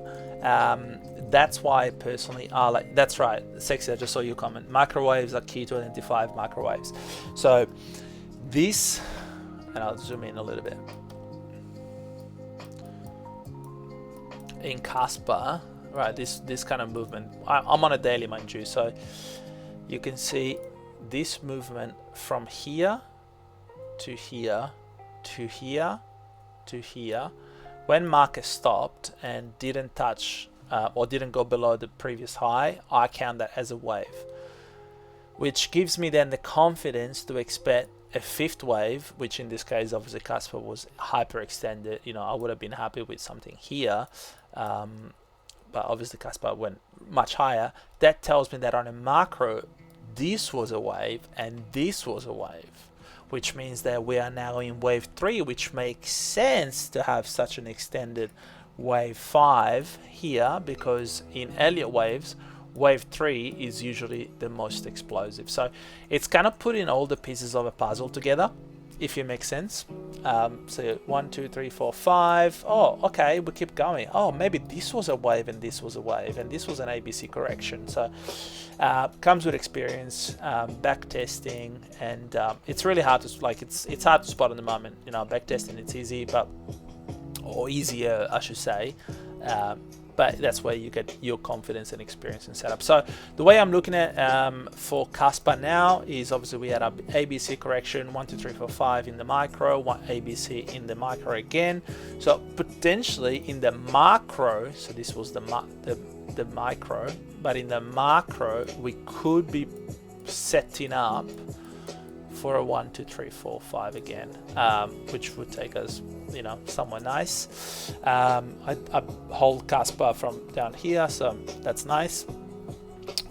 That's why personally I like, that's right, Sexy, I just saw your comment. Microwaves are key to identify microwaves. So this, and I'll zoom in a little bit. In Casper, right, this kind of movement, I'm on a daily, mind you, so you can see this movement from here to here to here to here. When market stopped and didn't touch or didn't go below the previous high, I count that as a wave, which gives me then the confidence to expect a 5th wave, which in this case obviously Casper was hyperextended. You know, I would have been happy with something here, but obviously Casper went much higher. That tells me that on a macro, this was a wave and this was a wave, which means that we are now in wave 3, which makes sense to have such an extended wave 5 here, because in Elliott waves, wave 3 is usually the most explosive. So it's kind of putting all the pieces of a puzzle together, if it makes sense. So 1, 2, 3, 4, 5. Oh, okay, we keep going. Oh, maybe this was a wave and this was a wave and this was an ABC correction. So comes with experience, back testing, and it's really hard to, like, it's hard to spot in the moment. You know, back testing, it's easy, but, or easier I should say, but that's where you get your confidence and experience and setup. So the way I'm looking at for Casper now is obviously we had a ABC correction, 1, 2, 3, 4, 5 in the micro, 1 ABC in the micro again. So potentially in the macro, so this was the micro, but in the macro we could be setting up for a 1, 2, 3, 4, 5 again, which would take us, you know, somewhere nice. I hold Casper from down here, so that's nice.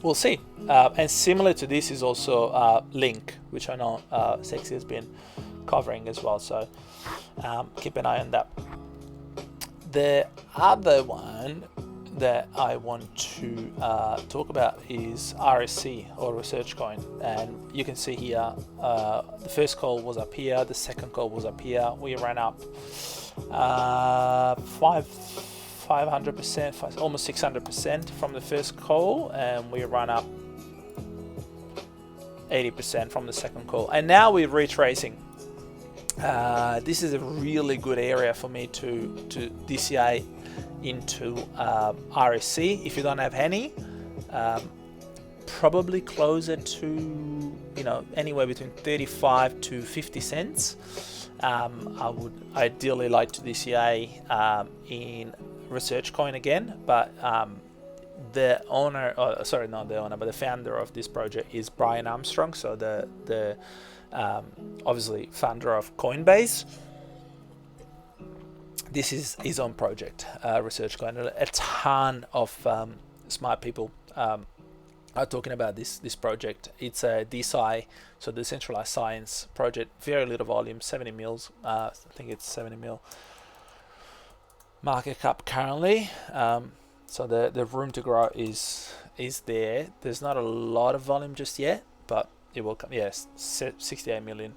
We'll see. And similar to this is also Link, which I know Sexy has been covering as well, so keep an eye on that. The other one that I want to talk about is RSC, or Research Coin, and you can see here the first call was up here, the second call was up here. We ran up 500%, almost 600% from the first call, and we ran up 80% from the second call, and now we're retracing. This is a really good area for me to DCA into RSC. If you don't have any, probably closer to, you know, anywhere between 35 to 50 cents. I would ideally like to DCA in Research Coin again, but the owner, sorry, not the owner, but the founder of this project is Brian Armstrong, so the obviously founder of Coinbase. This is his own project, Research Coin. A ton of smart people are talking about this project. It's a DeSci, so decentralized science project. Very little volume, 70 mils. I think it's 70 mil market cap currently. So the room to grow is there. There's not a lot of volume just yet, but it will come. Yes, 68 million.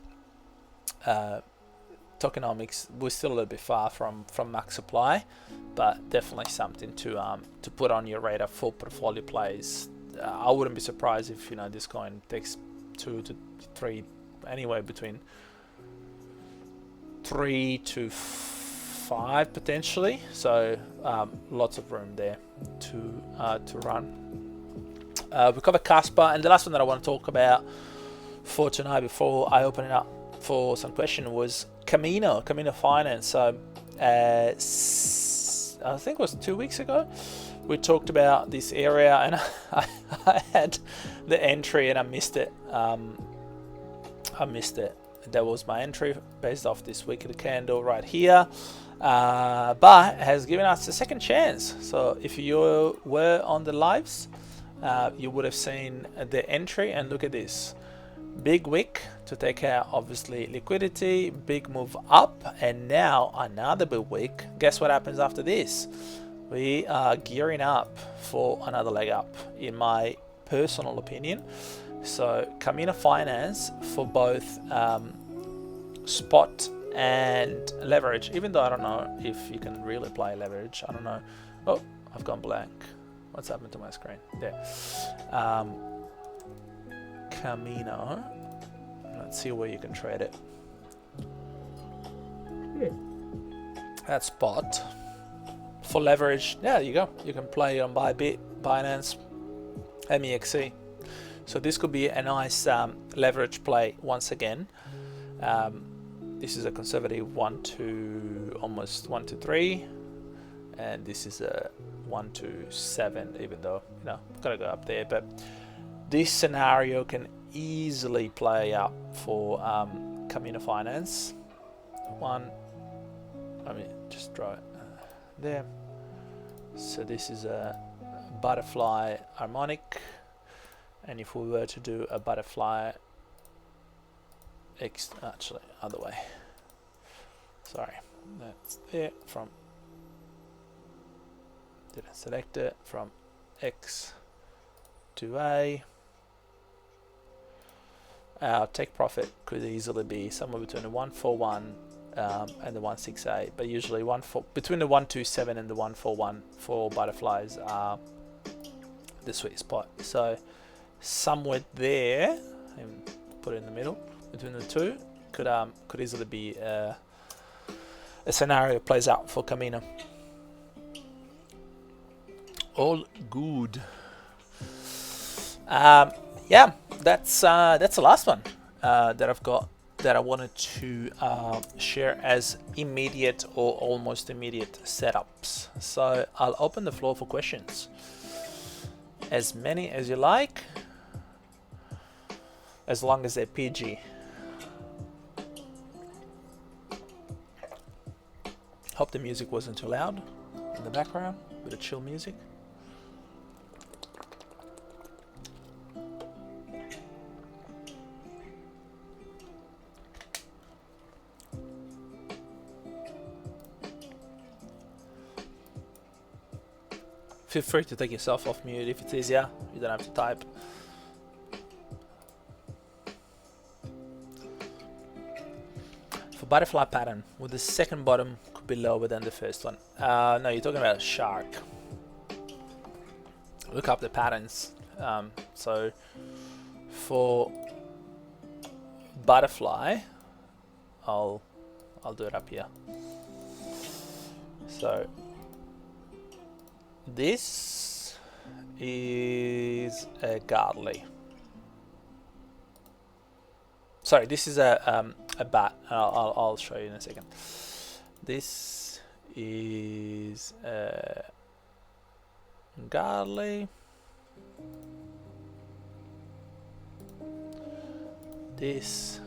Tokenomics, we're still a little bit far from max supply, but definitely something to put on your radar for portfolio plays. I wouldn't be surprised if, you know, this coin takes 2 to 3, anywhere between 3 to 5 potentially. So lots of room there to run. We covered Casper, and the last one that I want to talk about for tonight before I open it up for some question was KMNO Finance. So I think it was 2 weeks ago we talked about this area, and I had the entry and I missed it. that was my entry based off this weekly candle right here, but has given us a second chance. So if you were on the lives, you would have seen the entry, and look at this big wick to take out obviously liquidity, big move up, and now another big wick. Guess what happens after this? We are gearing up for another leg up, in my personal opinion. So KMNO Finance for both spot and leverage, even though I don't know if you can really play leverage. I don't know. Oh, I've gone blank. What's happened to my screen? There. KMNO. Let's see where you can trade it. Yeah. That's spot. For leverage, yeah, there you go. You can play on Bybit, Binance, MEXC. So this could be a nice leverage play once again. This is a conservative 1 to almost 1 to 3, and this is a 1 to 7. Even though gotta go up there, but this scenario can easily play out for KMNO Finance. Just draw it there. So this is a butterfly harmonic, and if we were to do a butterfly actually other way, sorry, that's there, from didn't select it, from X to A. Our take profit could easily be somewhere between the 141 and the 168, but usually between the 127 and the 141 for butterflies are the sweet spot. So somewhere there, and put it in the middle between the two, could easily be a scenario that plays out for KMNO. All good. Yeah, that's the last one that I've got, that I wanted to share as immediate or almost immediate setups. So I'll open the floor for questions, as many as you like, as long as they're PG. Hope the music wasn't too loud in the background, with the chill music. Feel free to take yourself off mute if it's easier. You don't have to type. For butterfly pattern, with the second bottom could be lower than the first one. No, you're talking about a shark. Look up the patterns. So for butterfly, I'll do it up here. So this is a Gartley. Sorry, this is a bat. I'll show you in a second. This is a Gartley. This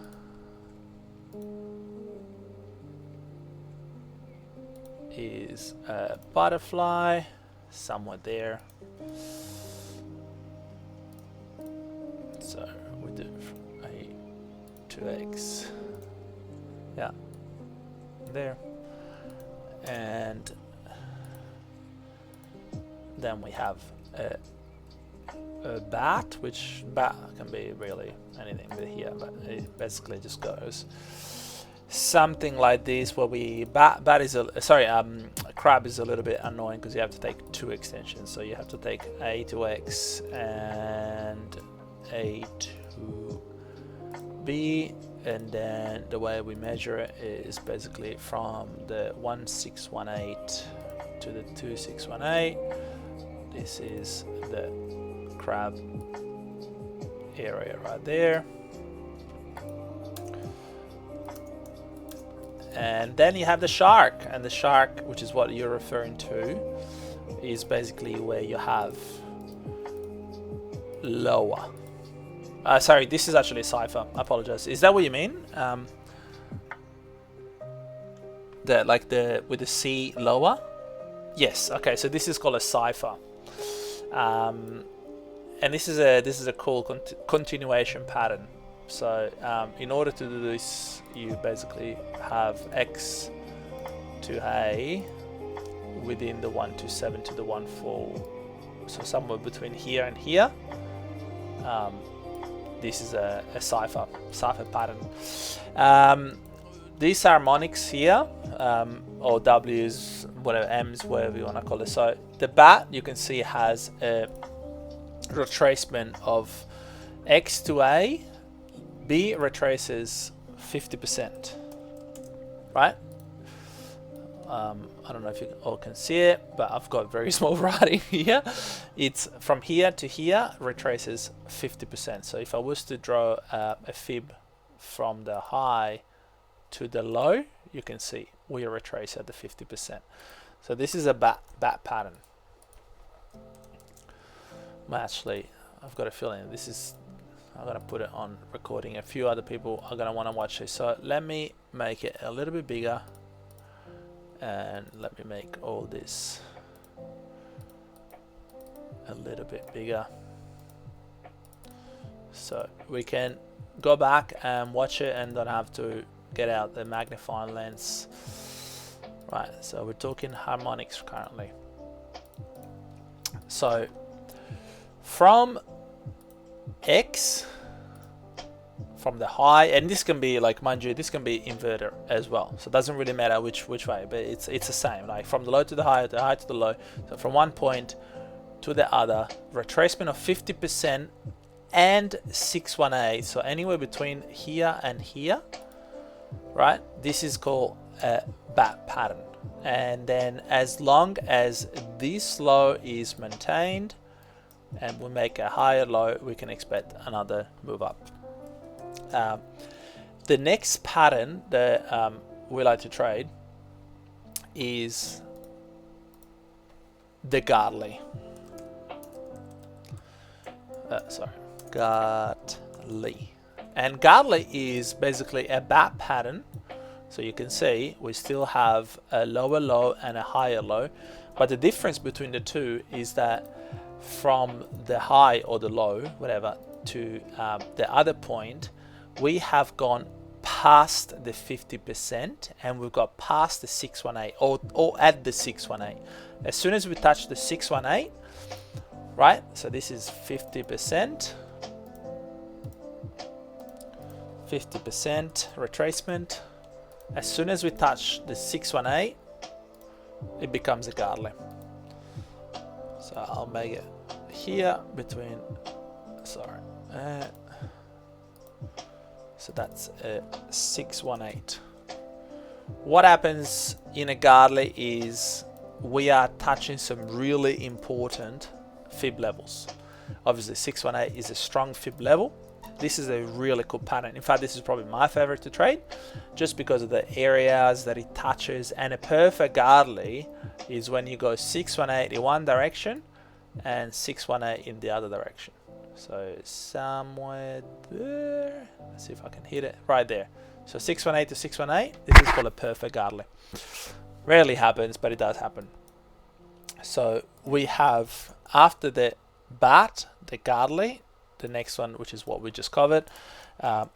is a butterfly, somewhere there. So we do A to X, yeah, there, and then we have a bat, which bat can be really anything with here, but it basically just goes something like this, where we bat is crab is a little bit annoying because you have to take two extensions. So you have to take A to X and A to B, and then the way we measure it is basically from the 1618 to the 2618. This is the crab area right there. And then you have the shark, and the shark, which is what you're referring to, is basically where you have lower. Sorry, this is actually a Cypher. I apologize. Is that what you mean? With the C lower? Yes. Okay. So this is called a Cypher, and this is a cool continuation pattern. So in order to do this, you basically have X to A within the 127 to the 14. So somewhere between here and here. This is a Cypher pattern. These harmonics here, or W's, whatever, M's, whatever you want to call it. So the bat, you can see, has a retracement of X to A. B retraces 50%, right? I don't know if you all can see it, but I've got very small writing here. It's from here to here, retraces 50%. So if I was to draw a fib from the high to the low, you can see we retrace at the 50%. So this is a bat pattern. Actually, I've got a feeling I'm gonna put it on recording. A few other people are gonna want to watch this. So let me make it a little bit bigger, and let me make all this a little bit bigger, so we can go back and watch it and don't have to get out the magnifying lens. Right, so we're talking harmonics currently. So from X, from the high, and this can be, like, mind you, this can be inverter as well, so it doesn't really matter which way, but it's the same, like from the low to the high to the low. So from one point to the other, retracement of 50% and 618, so anywhere between here and here, right? This is called a bat pattern. And then as long as this low is maintained and we make a higher low, we can expect another move up. The next pattern that we like to trade is the Gartley. Gartley. And Gartley is basically a bat pattern. So you can see we still have a lower low and a higher low, but the difference between the two is that from the high or the low, whatever, to the other point, we have gone past the 50% and we've got past the 618, or at the 618. As soon as we touch the 618, right? So this is 50%, 50% retracement. As soon as we touch the 618, it becomes a Gartley. So I'll make it here between, so that's a 618. What happens in a Gartley is we are touching some really important fib levels. Obviously 618 is a strong fib level. This is a really cool pattern. In fact, this is probably my favorite to trade just because of the areas that it touches. And a perfect Gartley is when you go 618 in one direction and 618 in the other direction. So somewhere there, let's see if I can hit it right there. So 618 to 618, this is called a perfect Gartley. Rarely happens, but it does happen. So we have, after the bat, the Gartley, the next one, which is what we just covered,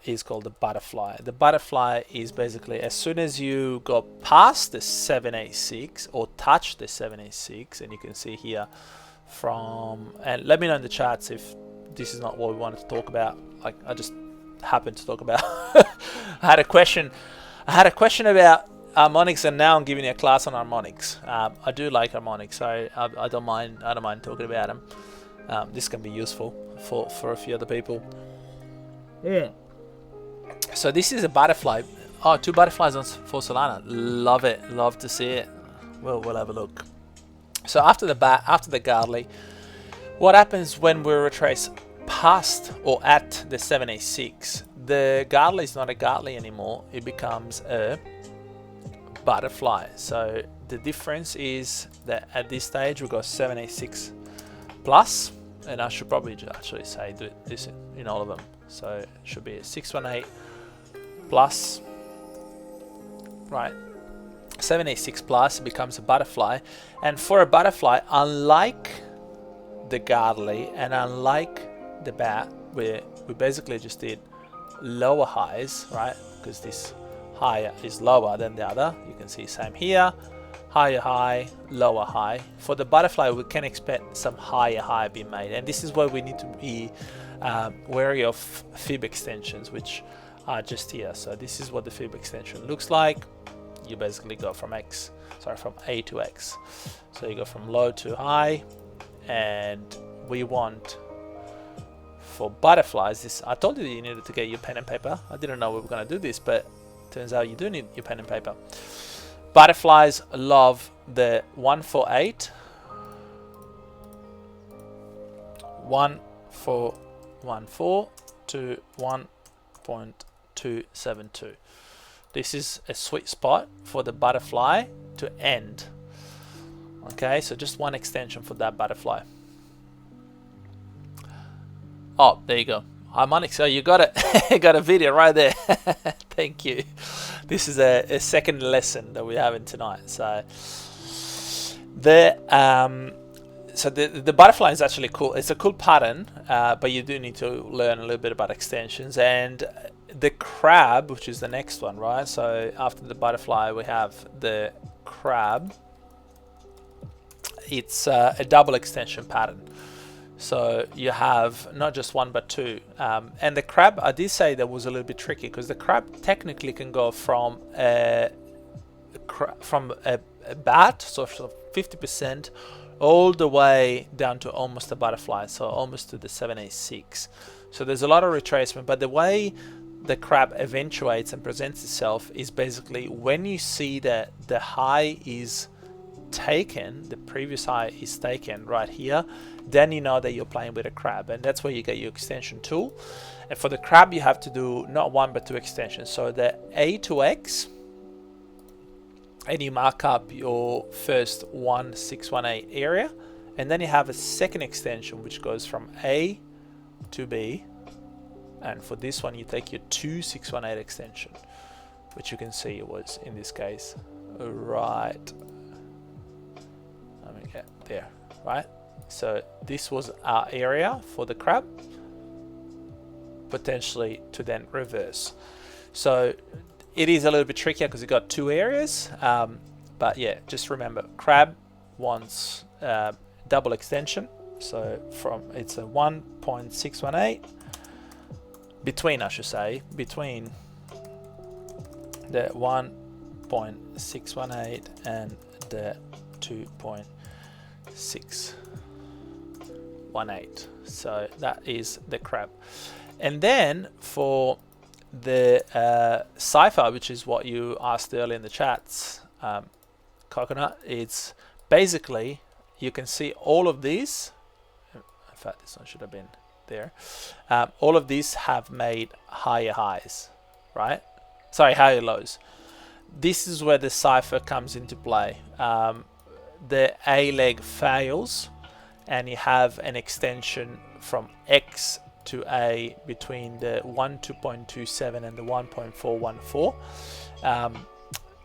is called the butterfly. The butterfly is basically as soon as you go past the 786 or touch the 786, and you can see here from, and let me know in the chats if this is not what we wanted to talk about. Like, I just happened to talk about I had a question about harmonics, and now I'm giving you a class on harmonics. I do like harmonics, so I don't mind talking about them. This can be useful for a few other people. Yeah. So this is a butterfly. Oh, 2 butterflies for Solana. Love it. Love to see it. We'll have a look. So after the Gartley, what happens when we retrace past or at the 786? The Gartley is not a Gartley anymore. It becomes a butterfly. So the difference is that at this stage we got 786 plus, and I should probably actually say this in all of them. So it should be a 618 plus, right? 786 plus becomes a butterfly. And for a butterfly, unlike the Gartley and unlike the bat, where we basically just did lower highs, right? Because this higher is lower than the other. You can see same here, higher high, lower high. For the butterfly, we can expect some higher high being made, and this is where we need to be wary of fib extensions, which are just here. So this is what the fib extension looks like. You basically go from from A to X. So you go from low to high, and we want, for butterflies, this, I told you you needed to get your pen and paper. I didn't know we were going to do this, but turns out you do need your pen and paper. Butterflies love the 148, 1414 to 1.272. This is a sweet spot for the butterfly to end. Okay, so just one extension for that butterfly. Oh, there you go. Harmonics. Oh, you got it. You got a video right there. Thank you. This is a second lesson that we're having tonight. So the butterfly is actually cool. It's a cool pattern, but you do need to learn a little bit about extensions. And the crab, which is the next one, right? So after the butterfly, we have the crab. It's a double extension pattern. So you have not just one but two. And the crab, I did say that was a little bit tricky, because the crab technically can go from a bat, so 50%, all the way down to almost a butterfly, so almost to the 786. So there's a lot of retracement, but the way the crab eventuates and presents itself is basically when you see that the high is taken, the previous high is taken right here, then you know that you're playing with a crab, and that's where you get your extension tool. And for the crab, you have to do not one but two extensions. So the A to X, and you mark up your first 1618 area, and then you have a second extension which goes from A to B. And for this one, you take your 2618 extension, which you can see it was in this case right. Let me get there, right? So this was our area for the crab, potentially to then reverse. So it is a little bit trickier because you got two areas, but yeah, just remember, crab wants double extension. So it's a 1.618. Between the 1.618 and the 2.618. So that is the crab. And then for the Cypher, which is what you asked earlier in the chats, Coconut, it's basically, you can see all of these. In fact, this one should have been there. All of these have made higher highs, right? Sorry, higher lows. This is where the Cypher comes into play. The A leg fails, and you have an extension from X to A between the 12.27 and the 1.414.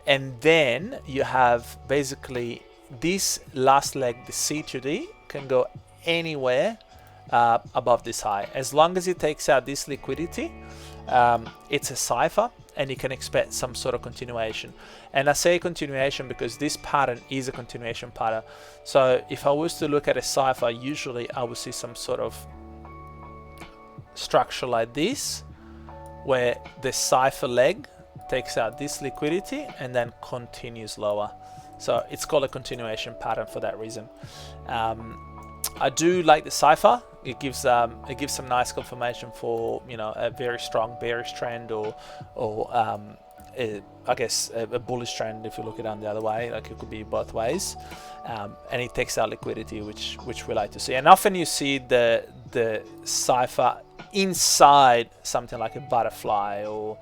And then you have basically this last leg, the C to D, can go anywhere above this high. As long as it takes out this liquidity, it's a Cypher, and you can expect some sort of continuation. And I say continuation because this pattern is a continuation pattern. So if I was to look at a Cypher, usually I would see some sort of structure like this, where the Cypher leg takes out this liquidity and then continues lower. So it's called a continuation pattern for that reason. I do like the Cypher. It gives some nice confirmation for, you know, a very strong bearish trend, or I guess a bullish trend if you look it on the other way. Like, it could be both ways, and it takes out liquidity, which we like to see. And often you see the Cypher inside something like a butterfly, or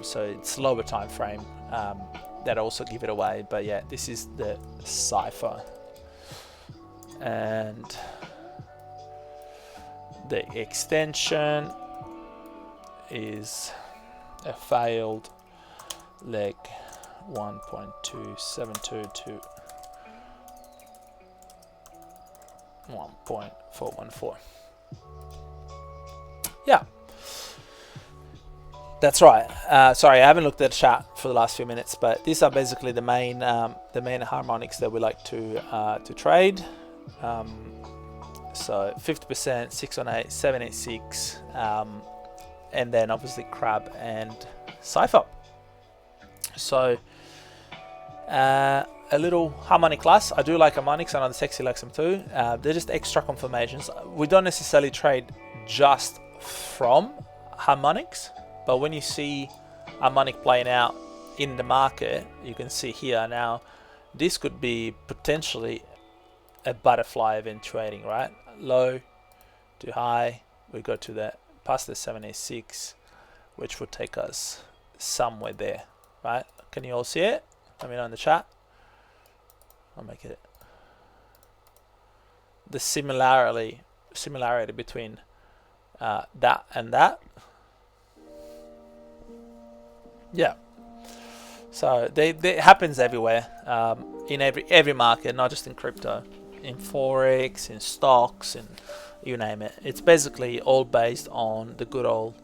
so it's lower time frame that also give it away. But yeah, this is the Cypher. And the extension is a failed leg 1.272 to 1.414. Yeah, that's right. Sorry, I haven't looked at the chart for the last few minutes, but these are basically the main harmonics that we like to trade. So 50%, 618, 786, and then obviously Crab and Cypher. So a little harmonic class. I do like harmonics, I know the sexy likes them too. They're just extra confirmations. We don't necessarily trade just from harmonics, but when you see harmonic playing out in the market, you can see here now, this could be potentially a butterfly event trading, right? Low to high, we go to the past the 786, which would take us somewhere there, right? Can you all see it? Let me know in the chat. I'll make it the similarity between that and that. Yeah. So it happens everywhere, in every market, not just in crypto, in forex, in stocks, and you name it. It's basically all based on the good old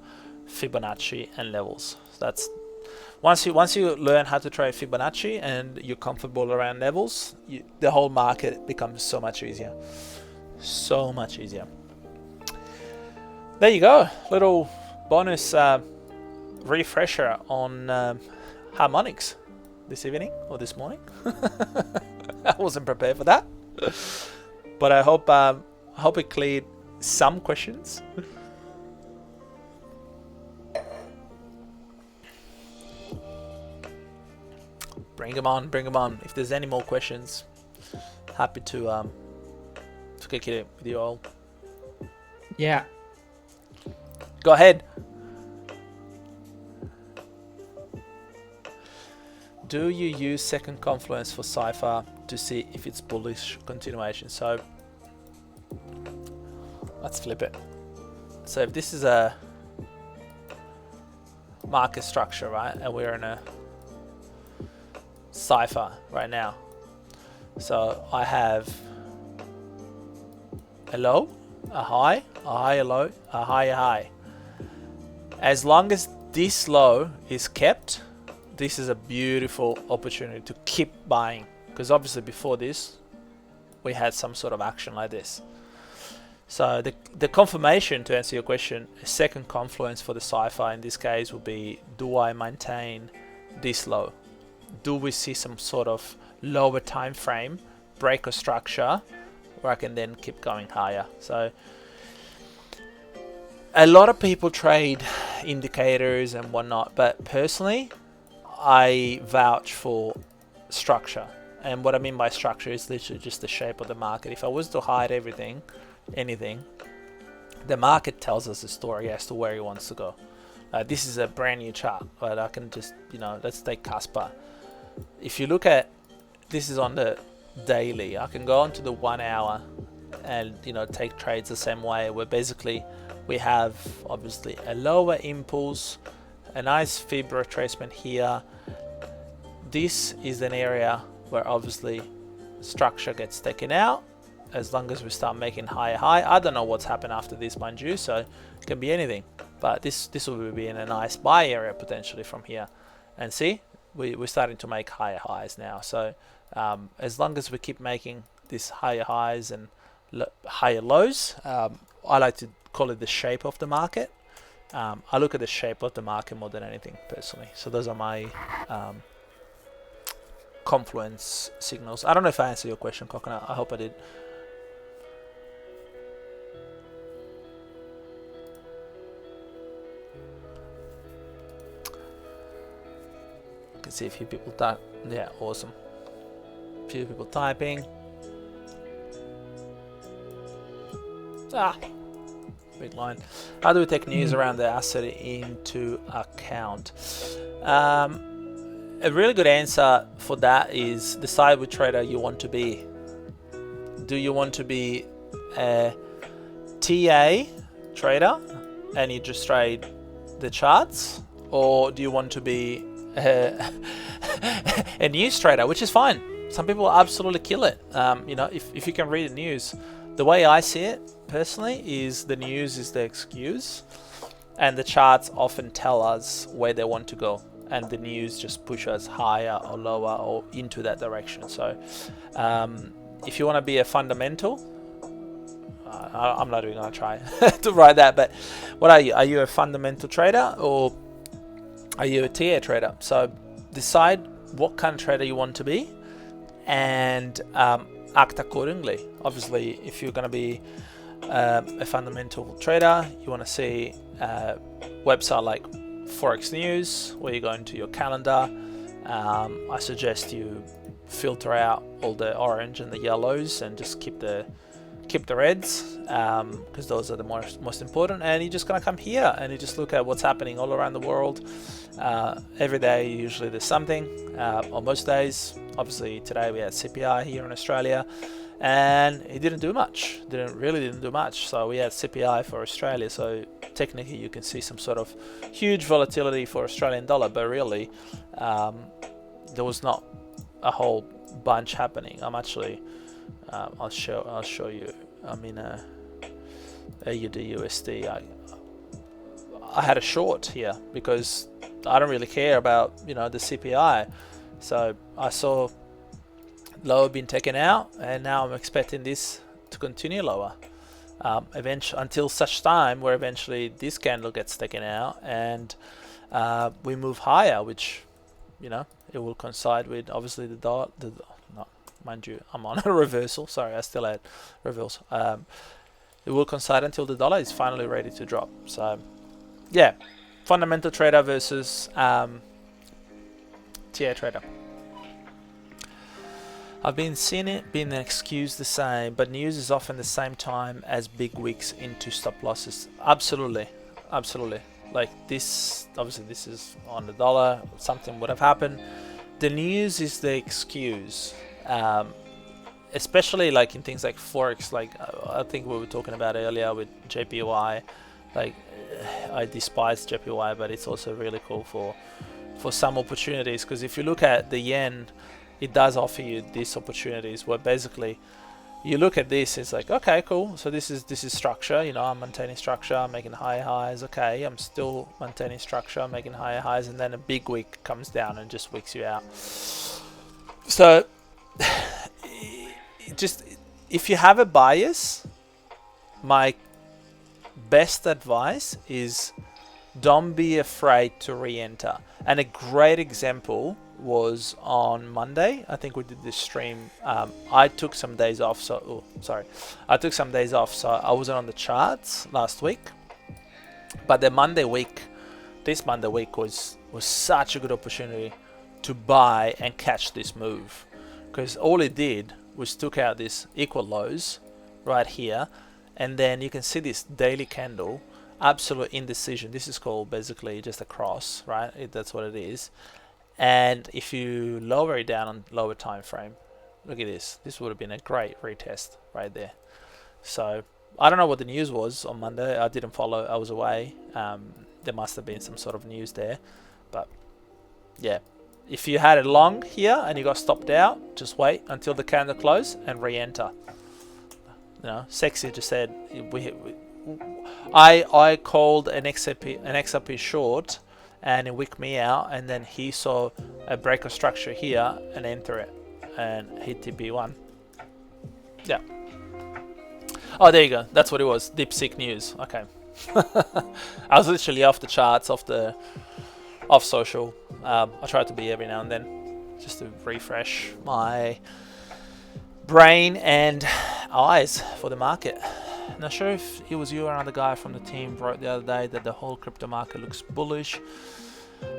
Fibonacci and levels. So that's once you learn how to trade Fibonacci and you're comfortable around levels, the whole market becomes so much easier. So much easier. There you go. Little bonus refresher on harmonics this evening or this morning. I wasn't prepared for that, but I hope it cleared some questions. Bring them on, bring them on. If there's any more questions, happy to kick it with you all. Yeah. Go ahead. Do you use second confluence for Cypher to see if it's bullish continuation? So let's flip it. So if this is a market structure, right, and we're in a Cypher right now, so I have a low, a high, a low, a high, a high. As long as this low is kept, this is a beautiful opportunity to keep buying, because obviously before this we had some sort of action like this. So the confirmation, to answer your question, a second confluence for the Cypher in this case would be, do I maintain this low? Do we see some sort of lower time frame break or structure where I can then keep going higher? So a lot of people trade indicators and whatnot, but personally I vouch for structure. And what I mean by structure is literally just the shape of the market. If I was to hide anything, the market tells us a story as to where he wants to go. This is a brand new chart, but I can just, let's take Casper. If you look at, this is on the daily, I can go onto the 1 hour and, take trades the same way, where basically we have obviously a lower impulse, a nice fib retracement here. This is an area where obviously structure gets taken out as long as we start making higher high. I don't know what's happened after this, mind you, so it can be anything, but this will be in a nice buy area potentially from here. And see, we're starting to make higher highs now. So as long as we keep making these higher highs and higher lows, I like to call it the shape of the market. I look at the shape of the market more than anything personally. So those are my confluence signals. I don't know if I answered your question, Coconut. I hope I did. I can see a few people type. Yeah, awesome. A few people typing. Big line. How do we take news around the asset into account? A really good answer for that is decide which trader you want to be. Do you want to be a TA trader and you just trade the charts, or do you want to be a news trader, which is fine. Some people absolutely kill it. You know, if you can read the news, the way I see it personally is the news is the excuse, and the charts often tell us where they want to go, and the news just push us higher or lower or into that direction. So if you want to be a fundamental, I'm not even gonna try to write that, but what are you? Are you a fundamental trader or are you a TA trader? So decide what kind of trader you want to be, and act accordingly. Obviously, if you're going to be a fundamental trader, you want to see a website like Forex News, where you go into your calendar. I suggest you filter out all the orange and the yellows and just keep the reds, because those are the most important. And you're just going to come here and you just look at what's happening all around the world. Every day usually there's something, on most days. Obviously today we had CPI here in Australia and it didn't do much, didn't do much. So we had CPI for Australia, so technically you can see some sort of huge volatility for Australian dollar, but really there was not a whole bunch happening. I'm actually I'll show you. I'm in a AUD USD. I had a short here because I don't really care about, you know, the CPI. So I saw lower being taken out, and now I'm expecting this to continue lower. Eventually, until such time where eventually this candle gets taken out and we move higher, which, you know, it will coincide with obviously the dollar. No, mind you, I'm on a reversal. Sorry, I still had reversal. It will coincide until the dollar is finally ready to drop. So yeah, fundamental trader versus TA trader. I've been seeing it being an excuse the same, but news is often the same time as big wicks into stop losses. Absolutely, absolutely. Like this, obviously this is on the dollar, something would have happened. The news is the excuse, especially like in things like Forex, like I think we were talking about earlier with JPY. Like I despise JPY, but it's also really cool for some opportunities, because if you look at the yen, it does offer you these opportunities where basically you look at this, it's like, okay, cool, so this is structure, you know, I'm maintaining structure, I'm making higher highs, okay, I'm still maintaining structure, I'm making higher highs, and then a big wick comes down and just wicks you out. So just if you have a bias, my best advice is don't be afraid to re-enter. And a great example was on Monday. I think we did this stream. I took some days off, so I took some days off, so I wasn't on the charts last week. But this Monday week was such a good opportunity to buy and catch this move, because all it did was took out this equal lows right here, and then you can see this daily candle, absolute indecision. This is called basically just a cross, right? That's what it is. And if you lower it down on lower time frame, look at this. This would have been a great retest right there. So I don't know what the news was on Monday. I didn't follow. I was away. There must have been some sort of news there. But yeah, if you had it long here and you got stopped out, just wait until the candle close and re-enter. You know, Sexy just said I called an XRP short, and it wicked me out, and then he saw a break of structure here and enter it and hit TP1. Yeah. Oh, there you go. That's what it was. DeepSeek news. Okay. I was literally off the charts, off social. I try to be every now and then just to refresh my brain and eyes for the market. Not sure if it was you or another guy from the team wrote the other day that the whole crypto market looks bullish,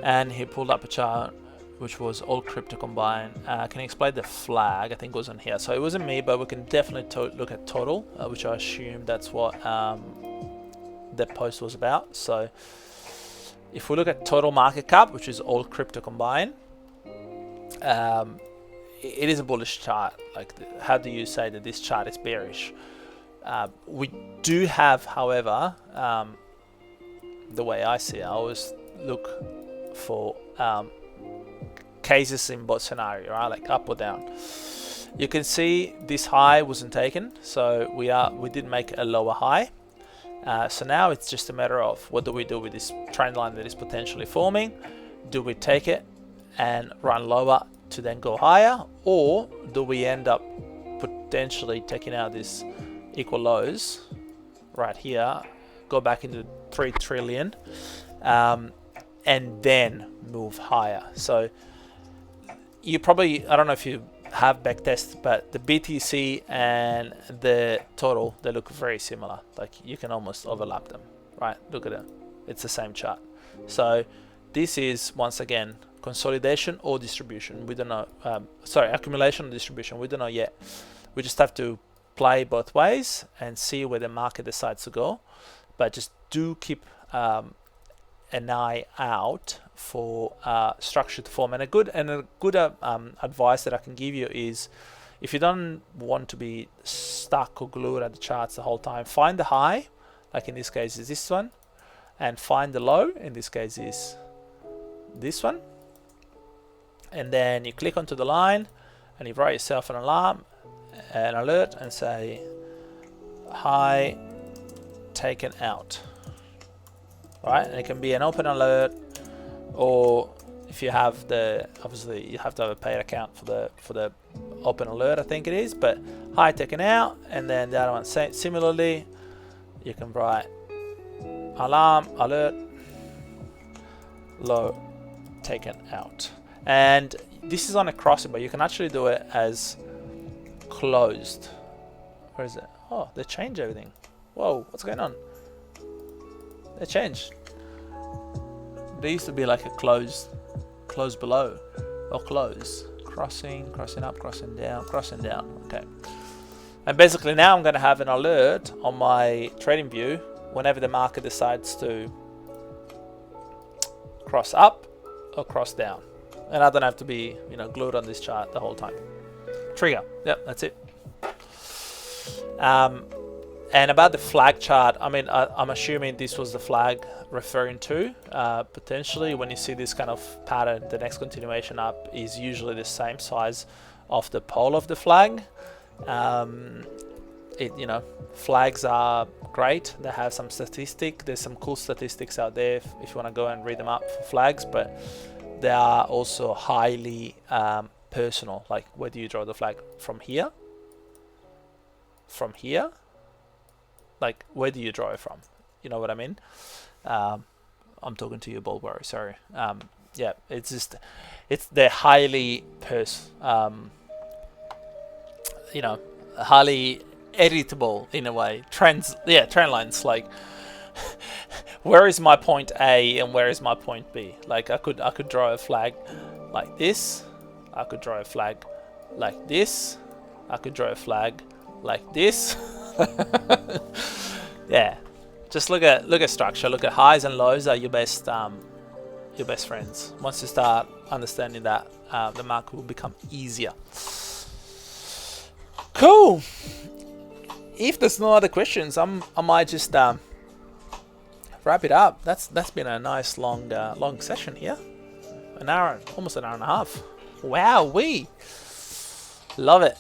and he pulled up a chart which was all crypto combined. Can you explain the flag? I think it was on here. So it wasn't me, but we can definitely look at total, which I assume that's what that post was about. So if we look at total market cap, which is all crypto combined, it is a bullish chart. Like, how do you say that this chart is bearish? We do have, however, the way I see it. I always look for cases in both scenario, right? Like up or down. You can see this high wasn't taken, so we did make a lower high. So now it's just a matter of what do we do with this trend line that is potentially forming. Do we take it and run lower to then go higher, or do we end up potentially taking out these equal lows right here, go back into 3 trillion, and then move higher? So you probably, I don't know if you have backtest, but the BTC and the total, they look very similar. Like you can almost overlap them, right? Look at it, it's the same chart. So this is, once again, consolidation or distribution. We don't know, sorry, accumulation or distribution, we don't know yet. We just have to play both ways and see where the market decides to go. But just do keep an eye out for structure to form. And a good advice that I can give you is, if you don't want to be stuck or glued at the charts the whole time, find the high, like in this case is this one, and find the low, in this case is this one, and then you click onto the line and you write yourself an alarm, an alert, and say high taken out. Right, and it can be an open alert, or if you have the, obviously you have to have a paid account for the open alert, I think it is, but high taken out. And then the other one, similarly, you can write alarm, alert, low taken out. And this is on a crossing, but you can actually do it as closed. Where is it? Oh, they changed everything. Whoa, what's going on? They changed. There used to be like a close below, or close, crossing up, crossing down. Okay. And basically now I'm going to have an alert on my trading view whenever the market decides to cross up or cross down, and I don't have to be, you know, glued on this chart the whole time. Trigger. Yep, that's it. And about the flag chart, I mean, I'm assuming this was the flag referring to. Potentially, when you see this kind of pattern, the next continuation up is usually the same size of the pole of the flag. You know, flags are great. They have some statistic. There's some cool statistics out there if you want to go and read them up for flags, but they are also highly personal. Like, where do you draw the flag? From here? From here? Like, where do you draw it from? You know what I mean? I'm talking to you, Bulgari, sorry. Yeah, it's just, they're highly you know, highly editable in a way. Trend lines, like, where is my point A and where is my point B? Like, I could draw a flag like this. I could draw a flag like this. I could draw a flag like this. Yeah, just look at structure. Look at highs and lows are your best friends. Once you start understanding that, the market will become easier. Cool. If there's no other questions, I might just wrap it up. That's been a nice long session here. An hour, almost an hour and a half. Wow, love it.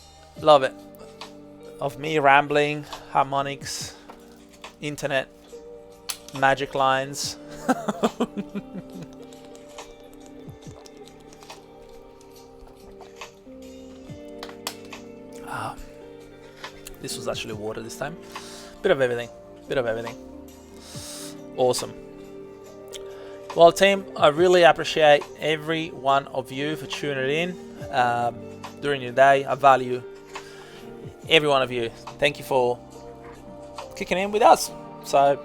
Of me rambling, harmonics, internet, magic lines. This was actually water this time. Bit of everything. Awesome. Well, team, I really appreciate every one of you for tuning in during your day. I value every one of you. Thank you for kicking in with us. So,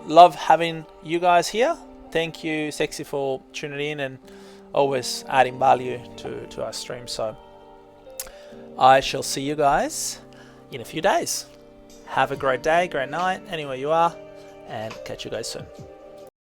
love having you guys here. Thank you, Sexy, for tuning in and always adding value to our stream. So, I shall see you guys in a few days. Have a great day, great night, anywhere you are, and catch you guys soon.